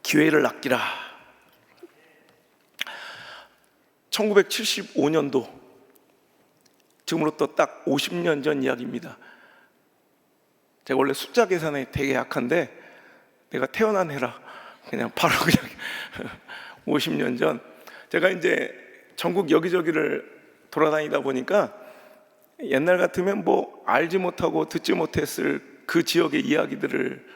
기회를 아끼라. 1975년도, 지금으로부터 딱 50년 전 이야기입니다. 제가 원래 숫자 계산에 되게 약한데 내가 태어난 해라 그냥 바로 그냥 50년 전, 제가 이제 전국 여기저기를 돌아다니다 보니까 옛날 같으면 뭐 알지 못하고 듣지 못했을 그 지역의 이야기들을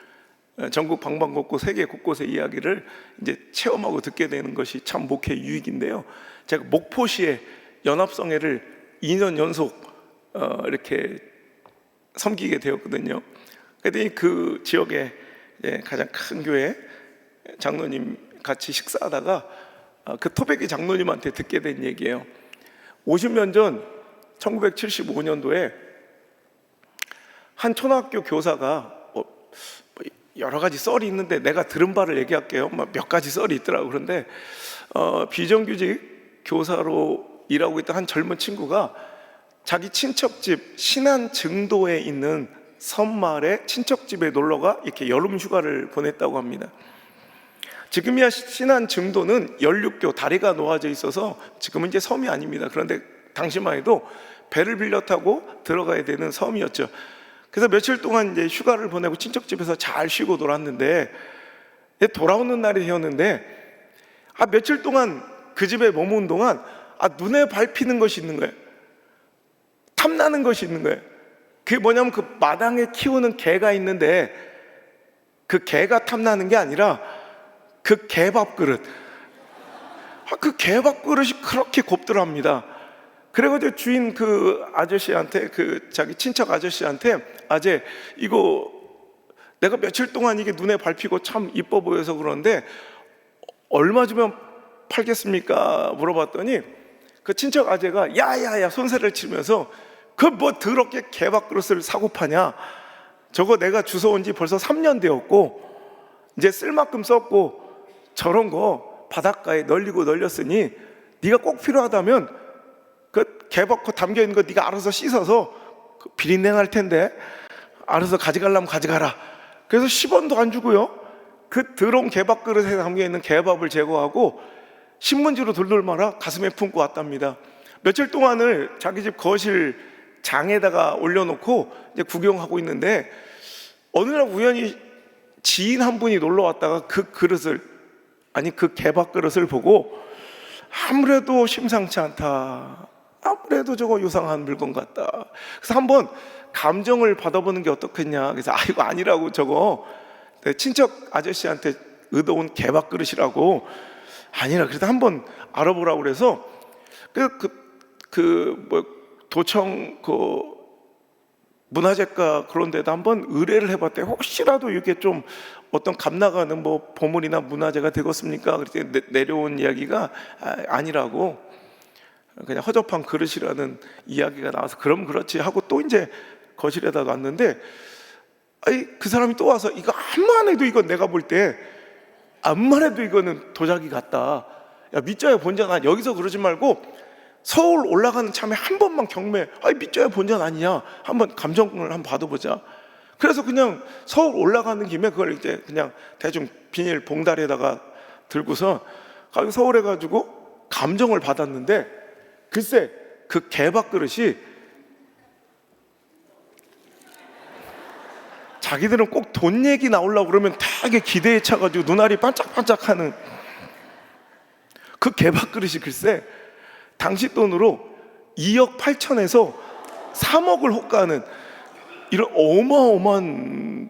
전국 방방곡곡 세계 곳곳의 이야기를 이제 체험하고 듣게 되는 것이 참 목회 유익인데요. 제가 목포시의 연합성회를 2년 연속 이렇게 섬기게 되었거든요. 그랬더니 그 지역의 가장 큰 교회 장로님 같이 식사하다가 그 토백이 장로님한테 듣게 된 얘기예요. 50년 전 1975년도에 한 초등학교 교사가 여러 가지 썰이 있는데 내가 들은 바를 얘기할게요. 몇 가지 썰이 있더라고요. 그런데 비정규직 교사로 일하고 있던 한 젊은 친구가 자기 친척집 신안 증도에 있는 섬마을에 친척집에 놀러가 이렇게 여름 휴가를 보냈다고 합니다. 지금이야 신안 증도는 연륙교 다리가 놓아져 있어서 지금은 이제 섬이 아닙니다. 그런데 당시만 해도 배를 빌려 타고 들어가야 되는 섬이었죠. 그래서 며칠 동안 이제 휴가를 보내고 친척집에서 잘 쉬고 놀았는데 돌아오는 날이 되었는데 며칠 동안 그 집에 머문 동안 눈에 밟히는 것이 있는 거예요. 탐나는 것이 있는 거예요. 그게 뭐냐면 그 마당에 키우는 개가 있는데 그 개가 탐나는 게 아니라 그 개밥 그릇. 그 개밥 그릇이 그렇게 곱더랍니다. 그래가지고 주인 그 아저씨한테, 그 자기 친척 아저씨한테, 아재 이거 내가 며칠 동안 이게 눈에 밟히고 참 이뻐 보여서 그런데 얼마 주면 팔겠습니까? 물어봤더니 그 친척 아재가 야야야 손세를 치면서 그 뭐 더럽게 개밥 그릇을 사고 파냐? 저거 내가 주워온 지 벌써 3년 되었고 이제 쓸 만큼 썼고 저런 거 바닷가에 널리고 널렸으니 네가 꼭 필요하다면 그 개밥코 담겨있는 거 네가 알아서 씻어서 비린내 날 텐데 알아서 가져가려면 가져가라. 그래서 10원도 안 주고요, 그 더러운 개밥 그릇에 담겨있는 개밥을 제거하고 신문지로 돌돌 말아 가슴에 품고 왔답니다. 며칠 동안을 자기 집 거실 장에다가 올려놓고 이제 구경하고 있는데 어느 날 우연히 지인 한 분이 놀러 왔다가 그 그릇을, 아니 그 개밥 그릇을 보고 아무래도 심상치 않다, 아무래도 저거 요상한 물건 같다. 그래서 한번 감정을 받아보는 게 어떻겠냐. 그래서 이거 아니라고, 저거 내 친척 아저씨한테 의도온 개밥 그릇이라고. 아니라 그래도 한번 알아보라고 그래서 도청 문화재과 그런 데다 한번 의뢰를 해봤대요. 혹시라도 이게 좀 어떤 값 나가는 뭐 보물이나 문화재가 되겠습니까? 그랬더니 내려온 이야기가 아니라고, 그냥 허접한 그릇이라는 이야기가 나와서 그럼 그렇지 하고 또 이제 거실에다 놨는데 그 사람이 또 와서 이거 암만 해도, 이건 내가 볼 때 암만 해도 이거는 도자기 같다. 야 밑자야 본전, 여기서 그러지 말고 서울 올라가는 참에 한 번만 경매, 밑자야 본전 아니냐, 한번 감정을 한번 받아보자. 그래서 그냥 서울 올라가는 김에 그걸 이제 그냥 대충 비닐 봉다리에다가 들고서 서울에 가지고 감정을 받았는데 글쎄 그 개밥 그릇이 자기들은 꼭 돈 얘기 나오려고 그러면 되게 기대에 차가지고 눈알이 반짝반짝하는 그 개밥 그릇이 글쎄 당시 돈으로 2억 8천에서 3억을 호가하는 이런 어마어마한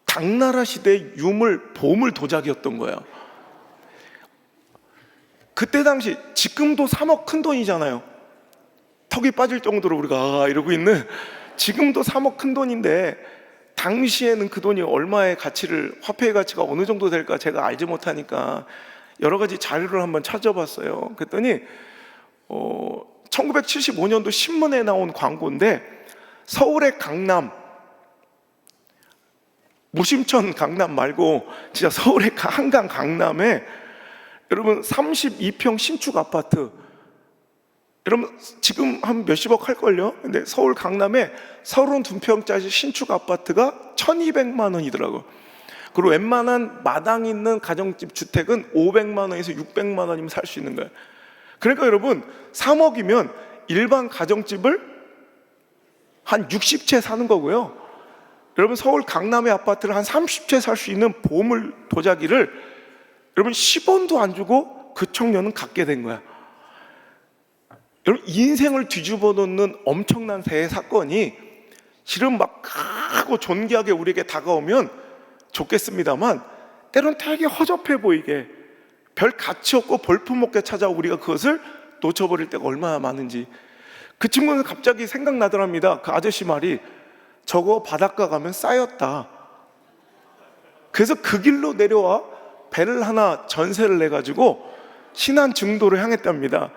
당나라 시대의 유물 보물 도자기였던 거예요. 그때 당시, 지금도 3억 큰 돈이잖아요. 턱이 빠질 정도로 우리가 이러고 있는, 지금도 3억 큰 돈인데 당시에는 그 돈이 얼마의 가치를, 화폐의 가치가 어느 정도 될까 제가 알지 못하니까 여러 가지 자료를 한번 찾아봤어요. 그랬더니 1975년도 신문에 나온 광고인데 서울의 강남, 무심천 강남 말고 진짜 서울의 한강 강남에 여러분 32평 신축 아파트, 여러분 지금 한 몇십억 할걸요? 근데 서울 강남에 32평짜리 신축 아파트가 1200만 원이더라고요. 그리고 웬만한 마당 있는 가정집 주택은 500만 원에서 600만 원이면 살 수 있는 거예요. 그러니까 여러분 3억이면 일반 가정집을 한 60채 사는 거고요. 여러분 서울 강남의 아파트를 한 30채 살 수 있는 보물 도자기를 여러분 10원도 안 주고 그 청년은 갖게 된 거야. 여러분 인생을 뒤집어 놓는 엄청난 새해 사건이 실은 막 크고 존귀하게 우리에게 다가오면 좋겠습니다만 때론 되게 허접해 보이게 별 가치 없고 볼품없게 찾아오고 우리가 그것을 놓쳐버릴 때가 얼마나 많은지. 그 친구는 갑자기 생각나더랍니다. 그 아저씨 말이 저거 바닷가 가면 쌓였다. 그래서 그 길로 내려와 배를 하나 전세를 내가지고 신안 증도를 향했답니다.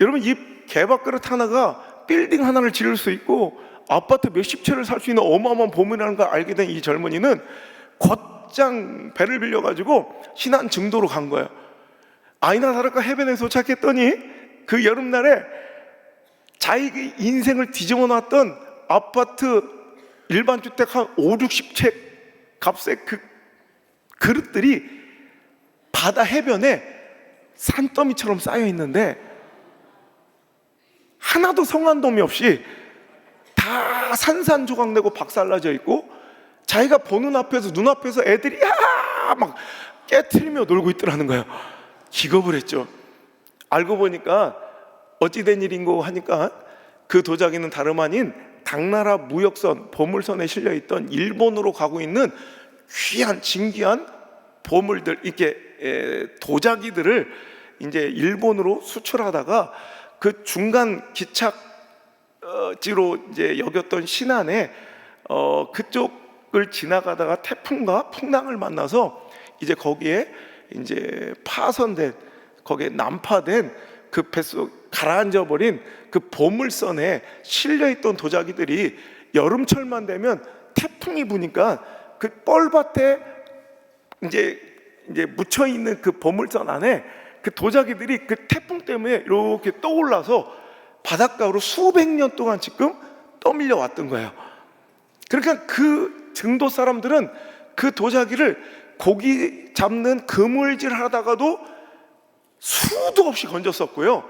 여러분 이 개밥그릇 하나가 빌딩 하나를 지을 수 있고 아파트 몇십 채를 살 수 있는 어마어마한 보물이라는 걸 알게 된 이 젊은이는 곧장 배를 빌려가지고 신안 증도로 간 거예요. 아이나 다를까 해변에 도착했더니 그 여름날에 자기 인생을 뒤집어 놨던 아파트 일반 주택 한 5, 60채 값의 그 그릇들이 바다 해변에 산더미처럼 쌓여 있는데 하나도 성한돔이 없이 다 산산조각내고 박살나져 있고 자기가 보는 앞에서 눈앞에서 애들이 야! 막 깨트리며 놀고 있더라는 거예요. 기겁을 했죠. 알고 보니까 어찌된 일인고 하니까 그 도자기는 다름 아닌 당나라 무역선, 보물선에 실려있던 일본으로 가고 있는 귀한 진귀한 보물들, 이렇게 도자기들을 이제 일본으로 수출하다가 그 중간 기착지로 이제 여겼던 신안에 그쪽을 지나가다가 태풍과 풍랑을 만나서 이제 거기에 이제 파손된, 거기에 난파된 그 뱃속 가라앉아 버린 그 보물선에 실려있던 도자기들이 여름철만 되면 태풍이 부니까 그 뻘밭에 이제 묻혀 있는 그 보물선 안에 그 도자기들이 그 태풍 때문에 이렇게 떠올라서 바닷가로 수백 년 동안 지금 떠밀려 왔던 거예요. 그러니까 그 증도 사람들은 그 도자기를 고기 잡는 그물질 하다가도 수도 없이 건졌었고요.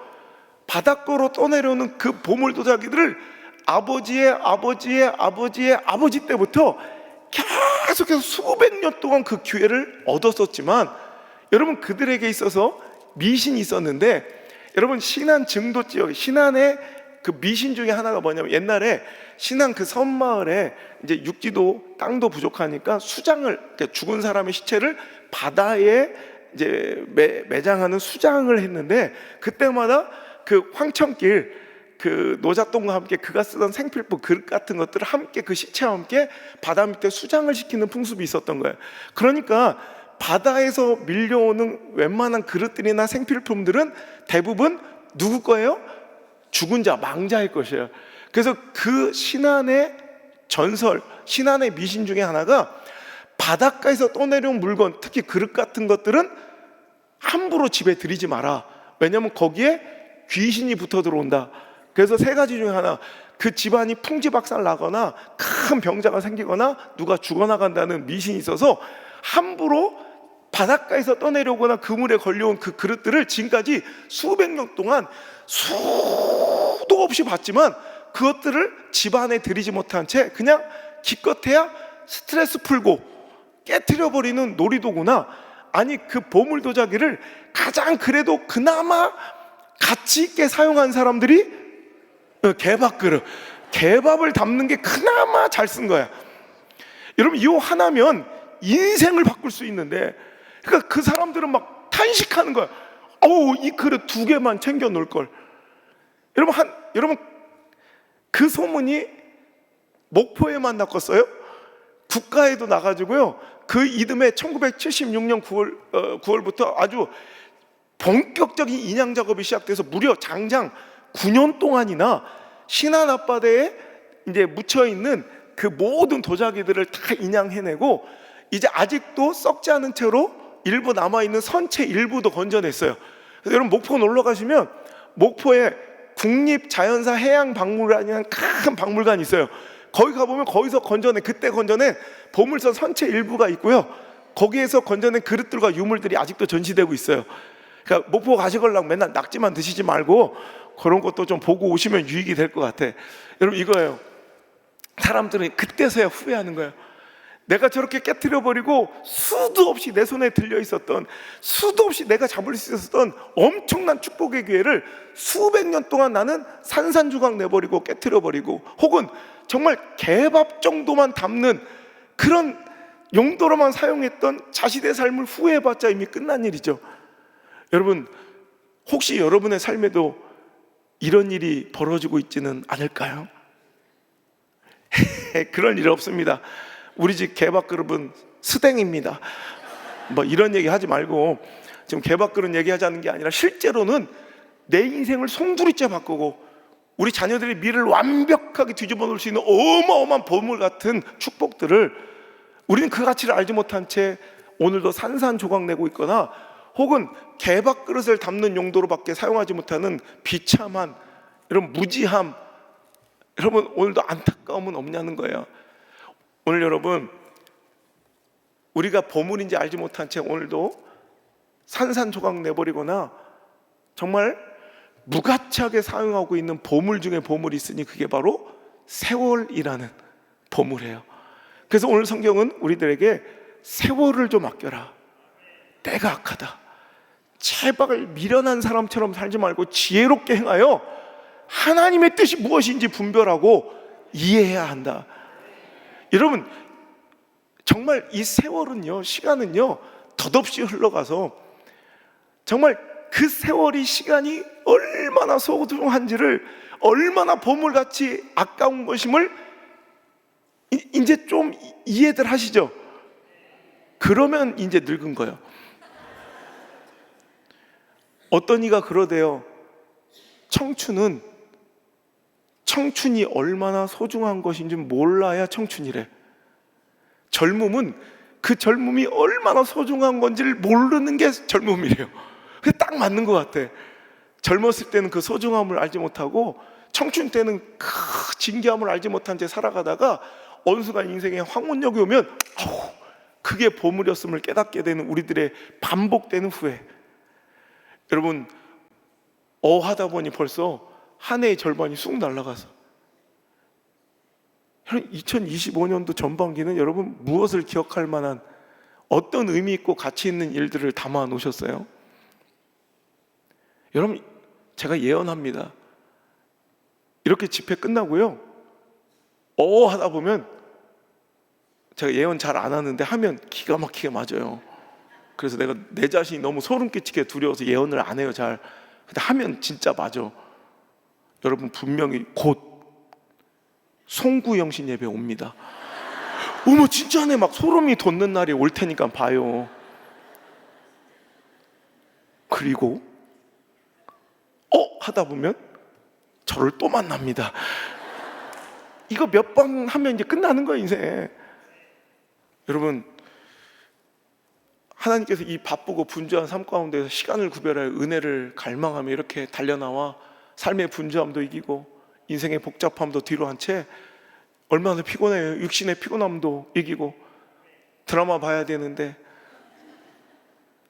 바닷가로 떠내려오는 그 보물 도자기들을 아버지의 아버지의 아버지의 아버지 때부터 계속해서 수백 년 동안 그 기회를 얻었었지만 여러분 그들에게 있어서 미신이 있었는데 여러분 신안 증도 지역, 신안의 그 미신 중에 하나가 뭐냐면 옛날에 신안 그 섬마을에 이제 육지도 땅도 부족하니까 수장을, 그러니까 죽은 사람의 시체를 바다에 이제 매장하는 수장을 했는데 그때마다 그 황천길 그 노잣돈과 함께 그가 쓰던 생필품 그릇 같은 것들을 함께 그 시체와 함께 바다 밑에 수장을 시키는 풍습이 있었던 거예요. 그러니까 바다에서 밀려오는 웬만한 그릇들이나 생필품들은 대부분 누구 거예요? 죽은 자, 망자의 것이에요. 그래서 그 신안의 전설, 신안의 미신 중에 하나가 바닷가에서 떠내려온 물건, 특히 그릇 같은 것들은 함부로 집에 들이지 마라. 왜냐하면 거기에 귀신이 붙어 들어온다. 그래서 세 가지 중에 하나, 그 집안이 풍지박살 나거나 큰 병자가 생기거나 누가 죽어나간다는 미신이 있어서 함부로 바닷가에서 떠내려오거나 그물에 걸려온 그 그릇들을 지금까지 수백 년 동안 수도 없이 봤지만 그것들을 집안에 들이지 못한 채 그냥 기껏해야 스트레스 풀고 깨트려버리는 놀이도구나. 아니 그 보물 도자기를 가장 그래도 그나마 가치 있게 사용한 사람들이 개밥그릇, 개밥을 담는 게 그나마 잘 쓴 거야. 여러분 이 하나면 인생을 바꿀 수 있는데, 그러니까 그 사람들은 막 탄식하는 거야. 어우, 이 그릇 2개만 챙겨 놓을 걸. 여러분 그 소문이 목포에만 났겠어요? 국가에도 나가지고요. 그 이듬해 1976년 9월부터 아주 본격적인 인양 작업이 시작돼서 무려 장장 9년 동안이나 신안 앞바다에 이제 묻혀 있는 그 모든 도자기들을 다 인양해내고 이제 아직도 썩지 않은 채로 일부 남아 있는 선체 일부도 건져냈어요. 그래서 여러분 목포 놀러 가시면 목포에 국립자연사 해양박물관이라는 큰 박물관이 있어요. 거기 가보면 거기서 그때 건져낸 보물선 선체 일부가 있고요. 거기에서 건져낸 그릇들과 유물들이 아직도 전시되고 있어요. 그러니까 목포 가시걸랑 맨날 낙지만 드시지 말고 그런 것도 좀 보고 오시면 유익이 될 것 같아. 여러분, 이거예요. 사람들은 그때서야 후회하는 거예요. 내가 저렇게 깨트려버리고 수도 없이 내 손에 들려 있었던, 수도 없이 내가 잡을 수 있었던 엄청난 축복의 기회를 수백 년 동안 나는 산산조각 내버리고 깨트려버리고, 혹은 정말 개밥 정도만 담는 그런 용도로만 사용했던 자신의 삶을 후회해봤자 이미 끝난 일이죠. 여러분, 혹시 여러분의 삶에도 이런 일이 벌어지고 있지는 않을까요? 그런 일 없습니다. 우리 집 개밥그릇은 스댕입니다. 뭐 이런 얘기 하지 말고, 지금 개밥그릇 얘기하자는 게 아니라 실제로는 내 인생을 송두리째 바꾸고 우리 자녀들의 미래를 완벽하게 뒤집어 놓을 수 있는 어마어마한 보물 같은 축복들을 우리는 그 가치를 알지 못한 채 오늘도 산산조각 내고 있거나, 혹은 개밥그릇을 담는 용도로밖에 사용하지 못하는 비참한 이런 무지함, 여러분 오늘도 안타까움은 없냐는 거예요. 오늘 여러분, 우리가 보물인지 알지 못한 채 오늘도 산산조각 내버리거나 정말 무가치하게 사용하고 있는 보물 중에 보물이 있으니 그게 바로 세월이라는 보물이에요. 그래서 오늘 성경은 우리들에게 세월을 좀 아껴라, 때가 악하다, 제발 미련한 사람처럼 살지 말고 지혜롭게 행하여 하나님의 뜻이 무엇인지 분별하고 이해해야 한다. 여러분, 정말 이 세월은요, 시간은요, 덧없이 흘러가서 정말 그 세월이, 시간이 얼마나 소중한지를, 얼마나 보물같이 아까운 것임을 이제 좀 이해들 하시죠? 그러면 이제 늙은 거예요. 어떤 이가 그러대요. 청춘이 얼마나 소중한 것인지 몰라야 청춘이래. 젊음은 그 젊음이 얼마나 소중한 건지를 모르는 게 젊음이래요. 그게 딱 맞는 것 같아. 젊었을 때는 그 소중함을 알지 못하고, 청춘 때는 그 진귀함을 알지 못한 채 살아가다가 어느 순간 인생에 황혼역이 오면 그게 보물이었음을 깨닫게 되는 우리들의 반복되는 후회. 여러분, 하다 보니 벌써 한 해의 절반이 쑥 날아가서, 2025년도 전반기는 여러분 무엇을 기억할 만한, 어떤 의미 있고 가치 있는 일들을 담아 놓으셨어요? 여러분, 제가 예언합니다. 이렇게 집회 끝나고요, 하다 보면, 제가 예언 잘 안 하는데 하면 기가 막히게 맞아요. 그래서 내가 내 자신이 너무 소름 끼치게 두려워서 예언을 안 해요, 잘. 근데 하면 진짜 맞아. 여러분, 분명히 곧 송구영신 예배 옵니다. 어머, 진짜네. 막 소름이 돋는 날이 올 테니까 봐요. 그리고 하다 보면 저를 또 만납니다. 이거 몇 번 하면 이제 끝나는 거예요, 인생. 여러분, 하나님께서 이 바쁘고 분주한 삶 가운데서 시간을 구별하여 은혜를 갈망하며 이렇게 달려나와 삶의 분주함도 이기고 인생의 복잡함도 뒤로 한 채 얼마나 피곤해요. 육신의 피곤함도 이기고 드라마 봐야 되는데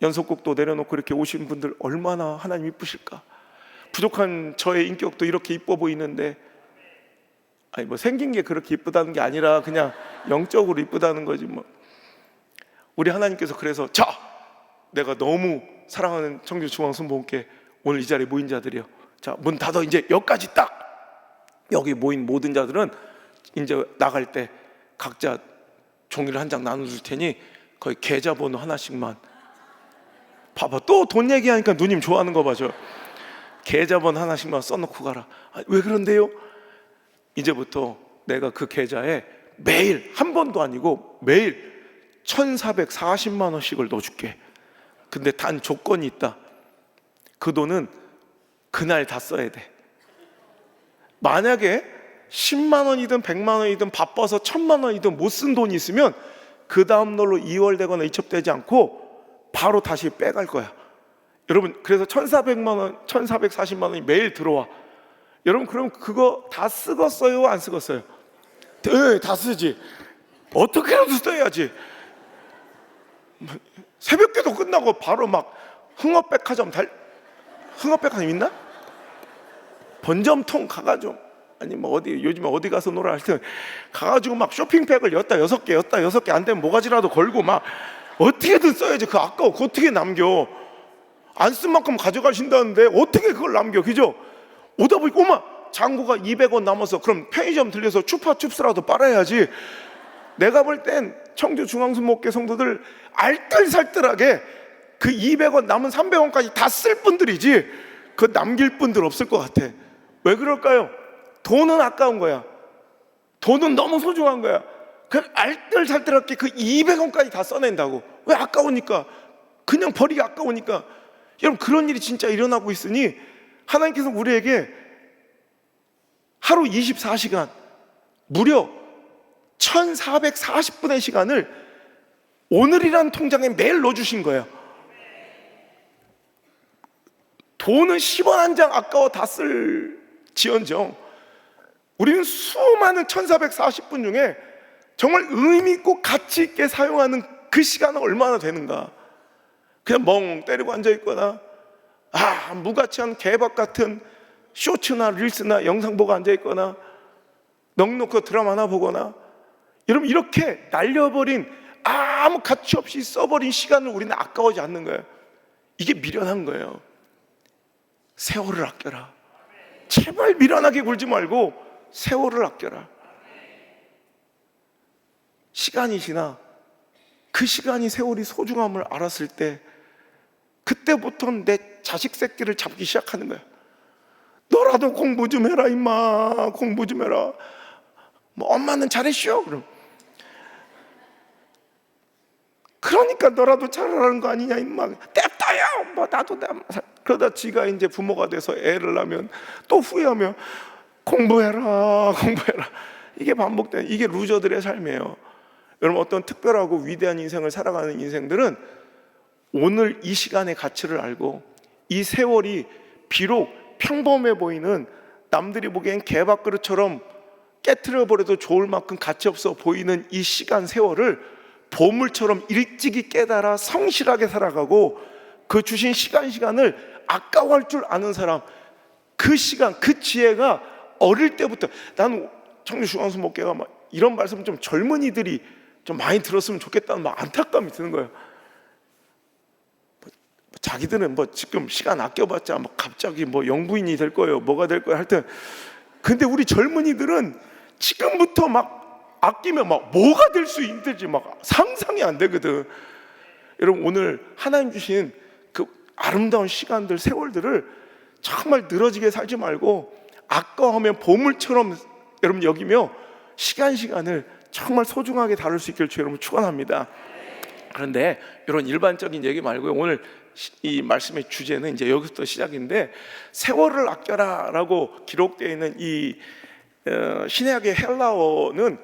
연속곡도 내려놓고 이렇게 오신 분들 얼마나 하나님 이쁘실까. 부족한 저의 인격도 이렇게 이뻐 보이는데, 아니 뭐 생긴 게 그렇게 이쁘다는 게 아니라 그냥 영적으로 이쁘다는 거지 뭐. 우리 하나님께서 그래서, 자, 내가 너무 사랑하는 청주중앙순복음교회 오늘 이 자리에 모인 자들이요, 자, 문 닫아. 이제 여기까지 딱. 여기 모인 모든 자들은 이제 나갈 때 각자 종이를 한 장 나눠줄 테니 거의 계좌번호 하나씩만. 봐봐, 또 돈 얘기하니까 누님 좋아하는 거 봐줘. 계좌번호 하나씩만 써놓고 가라. 왜 그런데요? 이제부터 내가 그 계좌에 매일, 한 번도 아니고 매일 1,440만 원씩을 넣어줄게. 근데 단 조건이 있다. 그 돈은 그날 다 써야 돼. 만약에 10만 원이든 100만 원이든 바빠서 1,000만 원이든 못 쓴 돈이 있으면 그 다음 날로 이월되거나 이첩되지 않고 바로 다시 빼갈 거야. 여러분, 그래서 1,400만 원, 1,440만 원이 매일 들어와. 여러분, 그럼 그거 다 쓰겠어요? 안 쓰겠어요? 네, 다 쓰지. 어떻게라도 써야지. 새벽기도 끝나고 바로 막 흥업백화점 있나? 번점통 가가지고, 아니 뭐 어디 요즘에 어디 가서 놀아 할 때 가가지고 막 쇼핑백을 여섯 개 안 되면 모가지라도 걸고 막 어떻게든 써야지. 그 아까워. 그거 어떻게 남겨? 안 쓴 만큼 가져가신다는데 어떻게 그걸 남겨? 그죠? 오다 보니까 어머, 잔고가 200원 남아서 그럼 편의점 들려서 추파춥스라도 빨아야지. 내가 볼 땐 청주 중앙순목회 성도들 알뜰살뜰하게 그 200원 남은 300원까지 다 쓸 분들이지 그 남길 분들 없을 것 같아. 왜 그럴까요? 돈은 아까운 거야. 돈은 너무 소중한 거야. 그 알뜰살뜰하게 그 200원까지 다 써낸다고. 왜? 아까우니까. 그냥 버리기 아까우니까. 여러분, 그런 일이 진짜 일어나고 있으니 하나님께서 우리에게 하루 24시간 무려 1440분의 시간을 오늘이라는 통장에 매일 넣어주신 거예요. 돈은 10원 한 장 아까워 다 쓸 지언정 우리는 수많은 1440분 중에 정말 의미 있고 가치 있게 사용하는 그 시간은 얼마나 되는가. 그냥 멍 때리고 앉아있거나 무가치한 개밥 같은 쇼츠나 릴스나 영상 보고 앉아있거나 넉넉히 드라마 하나 보거나, 여러분, 이렇게 날려버린 아무 가치 없이 써버린 시간을 우리는 아까워하지 않는 거예요. 이게 미련한 거예요. 세월을 아껴라. 제발 미련하게 굴지 말고 세월을 아껴라. 시간이 지나 그 시간이 세월이 소중함을 알았을 때 그때부터 내 자식 새끼를 잡기 시작하는 거야. 너라도 공부 좀 해라 임마. 공부 좀 해라. 뭐 엄마는 잘했쇼. 그러니까 너라도 잘하라는 거 아니냐 임마. 냅둬요. 뭐 나도 그러다 지가 이제 부모가 돼서 애를 낳으면 또 후회하며 공부해라. 이게 반복되는, 이게 루저들의 삶이에요. 여러분, 어떤 특별하고 위대한 인생을 살아가는 인생들은 오늘 이 시간의 가치를 알고, 이 세월이 비록 평범해 보이는, 남들이 보기엔 개밥그릇처럼 깨트려버려도 좋을 만큼 가치 없어 보이는 이 시간 세월을 보물처럼 일찍이 깨달아 성실하게 살아가고, 그 주신 시간을 아까워할 줄 아는 사람, 그 시간, 그 지혜가 어릴 때부터, 나는 청주 중앙순목회가 막 이런 말씀 좀 젊은이들이 좀 많이 들었으면 좋겠다는 막 안타까움이 드는 거예요. 자기들은 뭐 지금 시간 아껴봤자 뭐 갑자기 뭐 영부인이 될 거예요, 뭐가 될 거예요 할 때, 근데 우리 젊은이들은 지금부터 막 아끼면 막 뭐가 될 수 있는지 막 상상이 안 되거든. 여러분, 오늘 하나님 주신 그 아름다운 시간들, 세월들을 정말 늘어지게 살지 말고 아까워하면 보물처럼 여러분 여기며 시간을 정말 소중하게 다룰 수 있기를 주 여러분 축원합니다. 그런데 이런 일반적인 얘기 말고요, 오늘 이 말씀의 주제는 이제 여기서부터 시작인데, 세월을 아껴라라고 기록되어 있는 이 신약의 헬라어는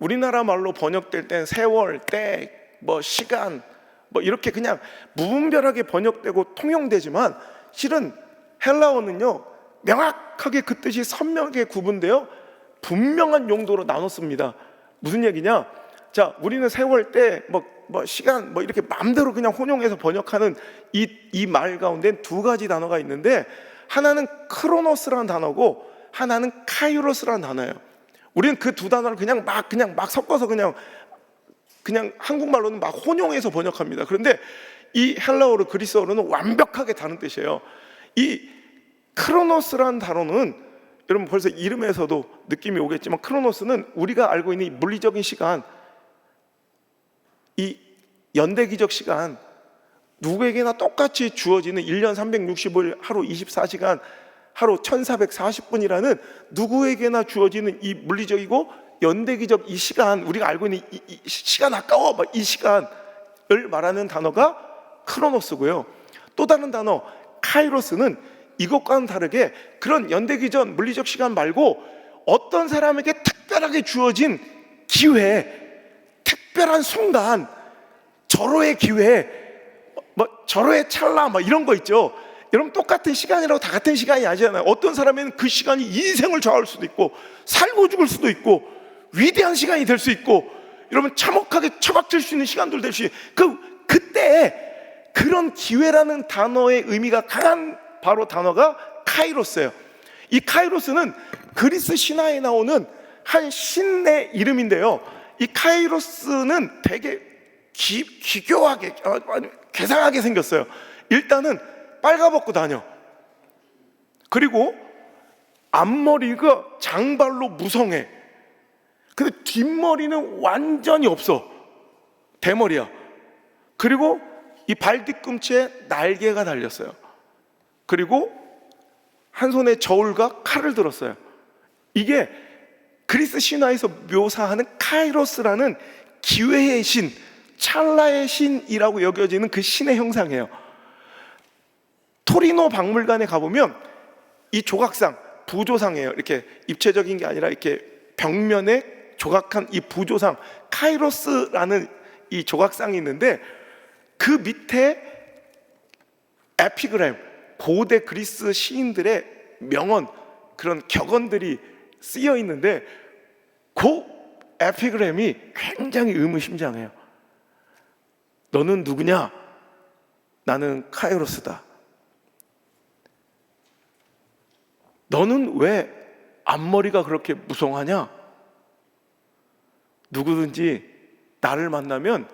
우리나라 말로 번역될 땐 세월, 때, 뭐 시간, 뭐 이렇게 그냥 무분별하게 번역되고 통용되지만, 실은 헬라어는요 명확하게 그 뜻이 선명하게 구분되어 분명한 용도로 나눴습니다. 무슨 얘기냐? 자, 우리는 세월, 때, 뭐 시간, 뭐 이렇게 마음대로 그냥 혼용해서 번역하는 이 말 가운데 두 가지 단어가 있는데, 하나는 크로노스라는 단어고 하나는 카이로스라는 단어예요. 우리는 그 두 단어를 그냥 막 섞어서 그냥 한국말로는 막 혼용해서 번역합니다. 그런데 이 헬라어로, 그리스어로는 완벽하게 다른 뜻이에요. 이 크로노스라는 단어는 여러분 벌써 이름에서도 느낌이 오겠지만, 크로노스는 우리가 알고 있는 이 물리적인 시간, 이 연대기적 시간, 누구에게나 똑같이 주어지는 1년 365일 하루 24시간 하루 1440분이라는 누구에게나 주어지는 이 물리적이고 연대기적 이 시간, 우리가 알고 있는 이 시간 아까워 이 시간을 말하는 단어가 크로노스고요. 또 다른 단어 카이로스는 이것과는 다르게 그런 연대기전 물리적 시간 말고 어떤 사람에게 특별하게 주어진 기회, 특별한 순간, 절호의 기회, 뭐 절호의 찰나, 뭐 이런 거 있죠. 여러분, 똑같은 시간이라고 다 같은 시간이 아니잖아요. 어떤 사람에는 그 시간이 인생을 좌우할 수도 있고, 살고 죽을 수도 있고, 위대한 시간이 될 수 있고, 여러분 참혹하게 처박힐 수 있는 시간들 될 수 있고, 그때 그런 기회라는 단어의 의미가 강한 바로 단어가 카이로스예요. 이 카이로스는 그리스 신화에 나오는 한 신의 이름인데요, 이 카이로스는 되게 기교하게, 괴상하게 생겼어요. 일단은 빨가벗고 다녀. 그리고 앞머리가 장발로 무성해. 근데 뒷머리는 완전히 없어. 대머리야. 그리고 이 발 뒤꿈치에 날개가 달렸어요. 그리고 한 손에 저울과 칼을 들었어요. 이게 그리스 신화에서 묘사하는 카이로스라는 기회의 신, 찰나의 신이라고 여겨지는 그 신의 형상이에요. 토리노 박물관에 가보면 이 조각상, 부조상이에요. 이렇게 입체적인 게 아니라 이렇게 벽면에 조각한 이 부조상, 카이로스라는 이 조각상이 있는데, 그 밑에 에피그램, 고대 그리스 시인들의 명언, 그런 격언들이 쓰여 있는데, 그 에피그램이 굉장히 의무심장해요. 너는 누구냐? 나는 카이로스다. 너는 왜 앞머리가 그렇게 무성하냐? 누구든지 나를 만나면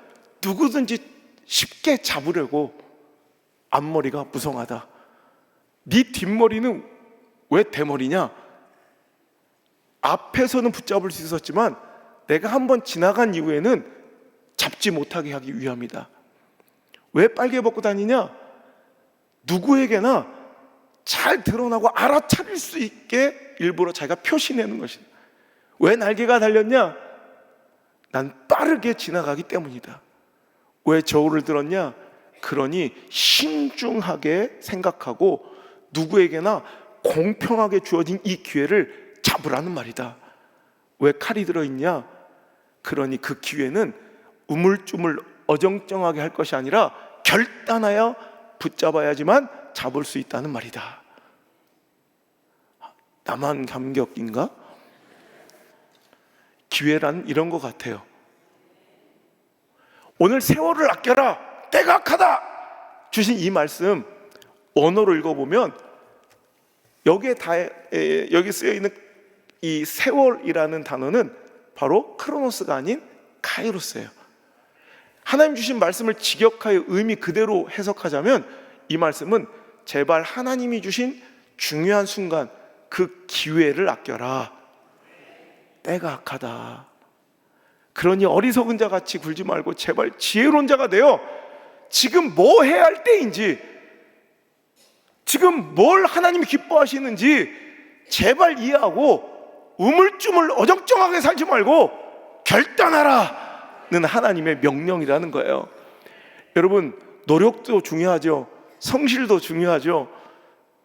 누구든지 쉽게 잡으려고 앞머리가 무성하다. 네 뒷머리는 왜 대머리냐? 앞에서는 붙잡을 수 있었지만 내가 한번 지나간 이후에는 잡지 못하게 하기 위함이다. 왜 빨개 벗고 다니냐? 누구에게나 잘 드러나고 알아차릴 수 있게 일부러 자기가 표시내는 것이다. 왜 날개가 달렸냐? 난 빠르게 지나가기 때문이다. 왜 저울을 들었냐? 그러니 신중하게 생각하고 누구에게나 공평하게 주어진 이 기회를 잡으라는 말이다. 왜 칼이 들어있냐? 그러니 그 기회는 우물쭈물 어정쩡하게 할 것이 아니라 결단하여 붙잡아야지만 잡을 수 있다는 말이다. 나만 감격인가? 기회란 이런 것 같아요. 오늘 세월을 아껴라, 때가 악하다 주신 이 말씀 언어로 읽어보면 여기 쓰여 있는 이 세월이라는 단어는 바로 크로노스가 아닌 카이로스예요. 하나님 주신 말씀을 직역하여 의미 그대로 해석하자면 이 말씀은 제발 하나님이 주신 중요한 순간, 그 기회를 아껴라, 때가 악하다. 그러니 어리석은 자 같이 굴지 말고 제발 지혜로운 자가 되어 지금 뭐 해야 할 때인지, 지금 뭘 하나님이 기뻐하시는지 제발 이해하고 우물쭈물 어정쩡하게 살지 말고 결단하라는 하나님의 명령이라는 거예요. 여러분, 노력도 중요하죠. 성실도 중요하죠.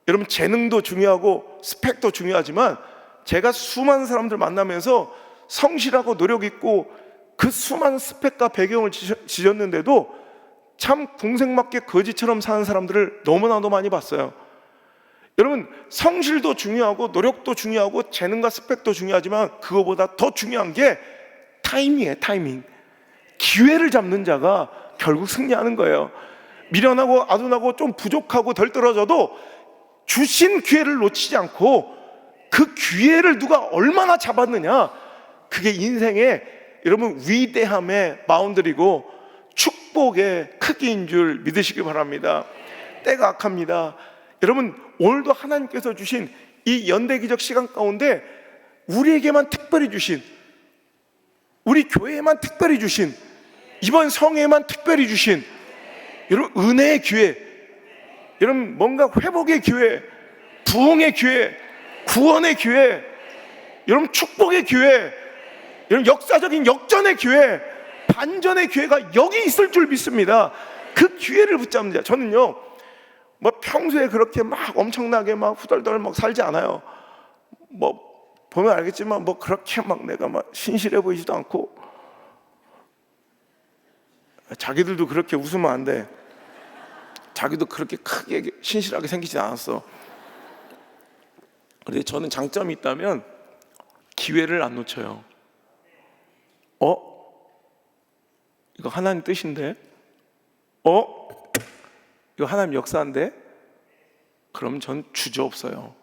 여러분, 재능도 중요하고 스펙도 중요하지만 제가 수많은 사람들 만나면서 성실하고 노력 있고 그 수많은 스펙과 배경을 지졌는데도 참 공생맞게 거지처럼 사는 사람들을 너무나도 많이 봤어요. 여러분, 성실도 중요하고 노력도 중요하고 재능과 스펙도 중요하지만 그거보다 더 중요한 게 타이밍이에요. 타이밍. 기회를 잡는 자가 결국 승리하는 거예요. 미련하고 아둔하고 좀 부족하고 덜 떨어져도 주신 기회를 놓치지 않고 그 기회를 누가 얼마나 잡았느냐, 그게 인생의 여러분 위대함의 마운드리고 축복의 크기인 줄 믿으시기 바랍니다. 때가 악합니다. 여러분, 오늘도 하나님께서 주신 이 연대기적 시간 가운데 우리에게만 특별히 주신, 우리 교회에만 특별히 주신, 이번 성회에만 특별히 주신 여러분 은혜의 기회, 여러분 뭔가 회복의 기회, 부흥의 기회, 구원의 기회, 여러분 축복의 기회, 여러분 역사적인 역전의 기회, 반전의 기회가 여기 있을 줄 믿습니다. 그 기회를 붙잡는 자. 저는요, 뭐 평소에 그렇게 막 엄청나게 막 후덜덜 막 살지 않아요. 뭐 보면 알겠지만 뭐 그렇게 막 내가 막 신실해 보이지도 않고, 자기들도 그렇게 웃으면 안 돼. 자기도 그렇게 크게 신실하게 생기지 않았어. 그런데 저는 장점이 있다면 기회를 안 놓쳐요. 이거 하나님 뜻인데 이거 하나님 역사인데? 그럼 전 주저없어요.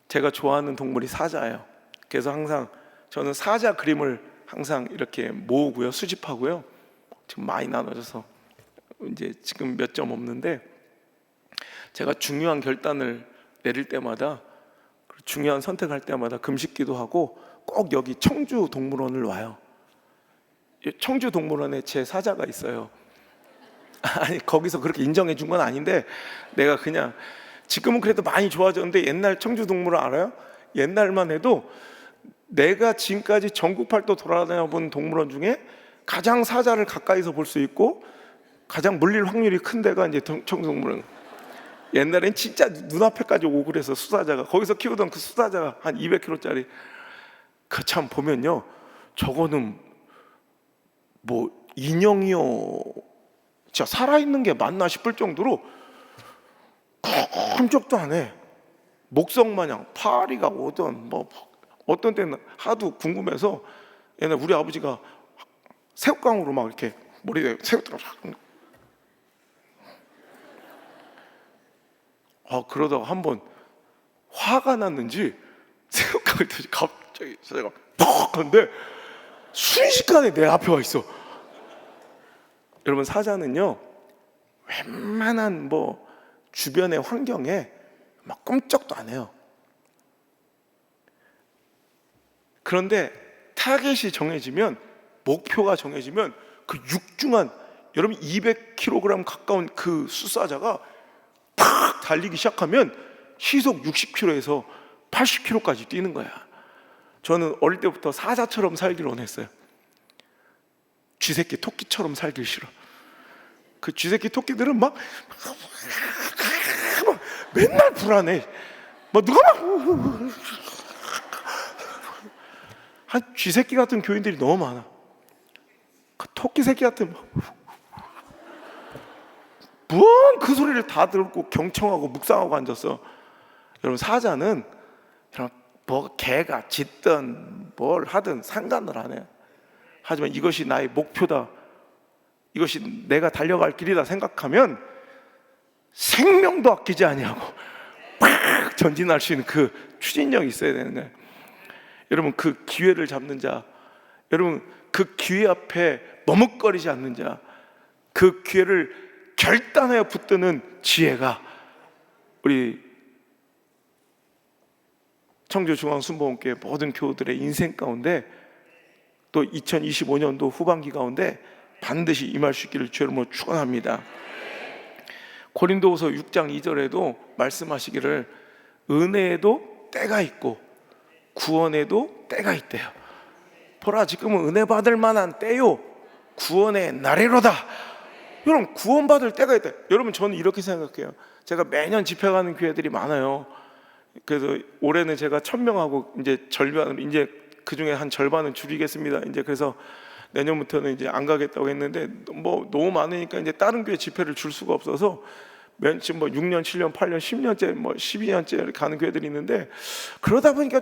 제가 좋아하는 동물이 사자예요. 그래서 항상 저는 사자 그림을 항상 이렇게 모으고요, 수집하고요. 지금 많이 나눠져서 이제 지금 몇 점 없는데, 제가 중요한 결단을 내릴 때마다, 중요한 선택할 때마다 금식기도 하고 꼭 여기 청주동물원을 와요. 청주동물원에 제 사자가 있어요. 아니, 거기서 그렇게 인정해 준 건 아닌데, 내가 그냥, 지금은 그래도 많이 좋아졌는데 옛날 청주동물원 알아요? 옛날만 해도 내가 지금까지 전국 팔도 돌아다녀 본 동물원 중에 가장 사자를 가까이서 볼 수 있고 가장 물릴 확률이 큰 데가 이제 청주동물원. 옛날엔 진짜 눈앞에까지 오고 그래서, 수사자가, 거기서 키우던 그 수사자가 한 200kg짜리, 그 참 보면요, 저거는 뭐 인형이요, 진짜 살아있는 게 맞나 싶을 정도로 꼼짝도 안 해. 목성마냥 파리가 오던 뭐 어떤 때는 하도 궁금해서 옛날 우리 아버지가 새우깡으로 막 이렇게 머리에 새우 들어서, 그러다가 한번 화가 났는지 새우깡을 드시 갑자기 제가 퍽 하는데 순식간에 내 앞에 와 있어. 여러분, 사자는요 웬만한 뭐 주변의 환경에 막 꼼짝도 안 해요. 그런데 타겟이 정해지면, 목표가 정해지면 그 육중한, 여러분 200kg 가까운 그 수사자가 팍 달리기 시작하면 시속 60km에서 80km까지 뛰는 거야. 저는 어릴 때부터 사자처럼 살기를 원했어요. 쥐새끼 토끼처럼 살기 싫어. 그 쥐새끼 토끼들은 막 맨날 불안해. 뭐 누가 한 쥐새끼 같은 교인들이 너무 많아. 그 토끼 새끼 같은 뭔 그 소리를 다 듣고 경청하고 묵상하고 앉았어. 여러분, 사자는 뭐 개가 짖든 뭘 하든 상관을 안 해요. 하지만 이것이 나의 목표다, 이것이 내가 달려갈 길이다 생각하면 생명도 아끼지 아니하고 팍 전진할 수 있는 그 추진력이 있어야 되는 거예요. 여러분, 그 기회를 잡는 자, 여러분 그 기회 앞에 머뭇거리지 않는 자, 그 기회를 결단하여 붙드는 지혜가 우리 청주중앙순복음교회 모든 교우들의 인생 가운데, 또 2025년도 후반기 가운데 반드시 임할 수 있기를 주의 이름으로 축원합니다. 고린도후서 6장 2절에도 말씀하시기를 은혜에도 때가 있고 구원에도 때가 있대요. 보라, 지금은 은혜 받을 만한 때요, 구원의 날이로다. 여러분, 구원받을 때가 있다. 여러분, 저는 이렇게 생각해요. 제가 매년 집회 가는 교회들이 많아요. 그래서 올해는 제가 1000명하고 이제 절반, 이제 그 중에 한 절반은 줄이겠습니다. 이제 그래서 내년부터는 이제 안 가겠다고 했는데, 뭐 너무 많으니까 이제 다른 교회 집회를 줄 수가 없어서 지금 뭐 6년, 7년, 8년, 10년째, 뭐 12년째 가는 교회들이 있는데, 그러다 보니까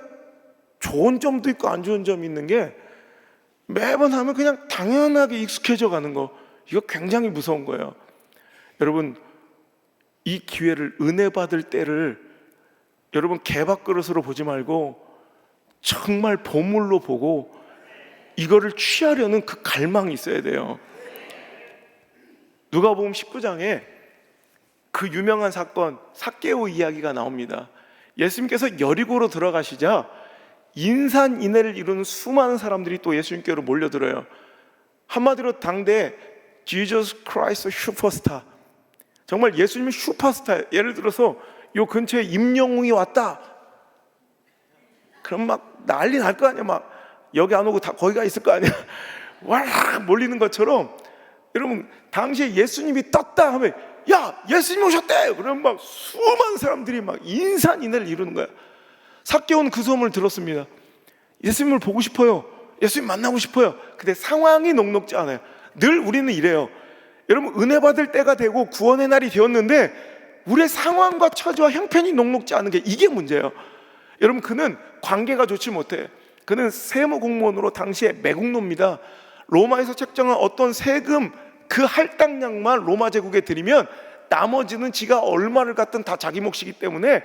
좋은 점도 있고 안 좋은 점이 있는 게, 매번 하면 그냥 당연하게 익숙해져 가는 거, 이거 굉장히 무서운 거예요. 여러분, 이 기회를, 은혜 받을 때를 여러분 개밥그릇으로 보지 말고 정말 보물로 보고 이거를 취하려는 그 갈망이 있어야 돼요. 누가복음 19장에 그 유명한 사건 삭개오 이야기가 나옵니다. 예수님께서 여리고로 들어가시자 인산인해를 이루는 수많은 사람들이 또 예수님께로 몰려들어요. 한마디로 당대 Jesus Christ 슈퍼스타, 정말 예수님이 슈퍼스타예요. 예를 들어서 요 근처에 임영웅이 왔다, 그럼 막 난리 날 거 아니야. 막 여기 안 오고 다 거기가 있을 거 아니야. 와락 몰리는 것처럼, 여러분 당시에 예수님이 떴다 하면 야, 예수님 오셨대! 그러면 막 수많은 사람들이 막 인산인해를 이루는 거야. 삭개오는 그 소문을 들었습니다. 예수님을 보고 싶어요, 예수님 만나고 싶어요. 근데 상황이 녹록지 않아요. 늘 우리는 이래요. 여러분, 은혜 받을 때가 되고 구원의 날이 되었는데 우리의 상황과 처지와 형편이 녹록지 않은 게, 이게 문제예요. 여러분, 그는 관계가 좋지 못해. 그는 세무 공무원으로 당시에 매국노입니다. 로마에서 책정한 어떤 세금 그 할당량만 로마 제국에 드리면 나머지는 지가 얼마를 갖든 다 자기 몫이기 때문에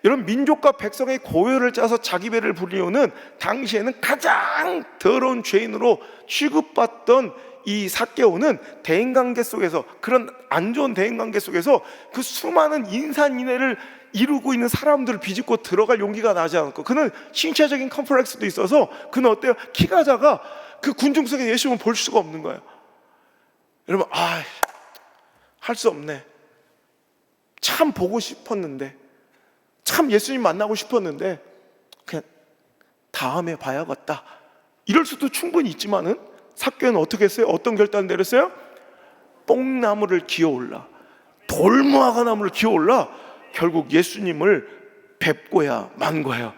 이런 민족과 백성의 고열을 짜서 자기 배를 불리우는 당시에는 가장 더러운 죄인으로 취급받던 이 삭개오는 대인관계 속에서, 그런 안 좋은 대인관계 속에서 그 수많은 인산인해를 이루고 있는 사람들을 비집고 들어갈 용기가 나지 않고, 그는 신체적인 컴플렉스도 있어서 그는 어때요? 키가 작아 그 군중 속에 예수님을 볼 수가 없는 거예요. 여러분, 할 수 없네. 참 보고 싶었는데, 참 예수님 만나고 싶었는데 그냥 다음에 봐야겠다, 이럴 수도 충분히 있지만은 삭개오는 어떻게 했어요? 어떤 결단을 내렸어요? 뽕나무를 기어올라, 돌무화과 나무를 기어올라 결국 예수님을 뵙고야 만 거예요.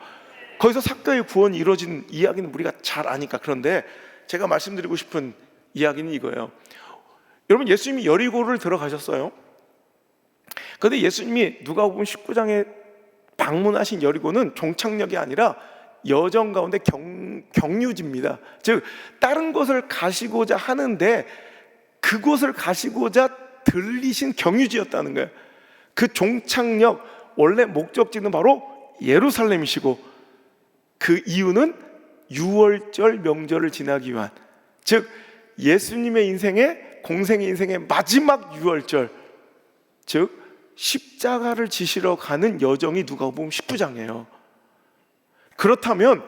거기서 삭개오의 구원이 이루어진 이야기는 우리가 잘 아니까. 그런데 제가 말씀드리고 싶은 이야기는 이거예요. 여러분, 예수님이 여리고를 들어가셨어요. 그런데 예수님이 누가복음 19장에 방문하신 여리고는 종착역이 아니라 여정 가운데 경유지입니다. 즉 다른 곳을 가시고자 하는데 그곳을 가시고자 들리신 경유지였다는 거예요. 그 종착역, 원래 목적지는 바로 예루살렘이시고, 그 이유는 유월절 명절을 지나기 위한, 즉 예수님의 인생의, 공생의 인생의 마지막 유월절, 즉 십자가를 지시러 가는 여정이 누가복음 19장이에요. 그렇다면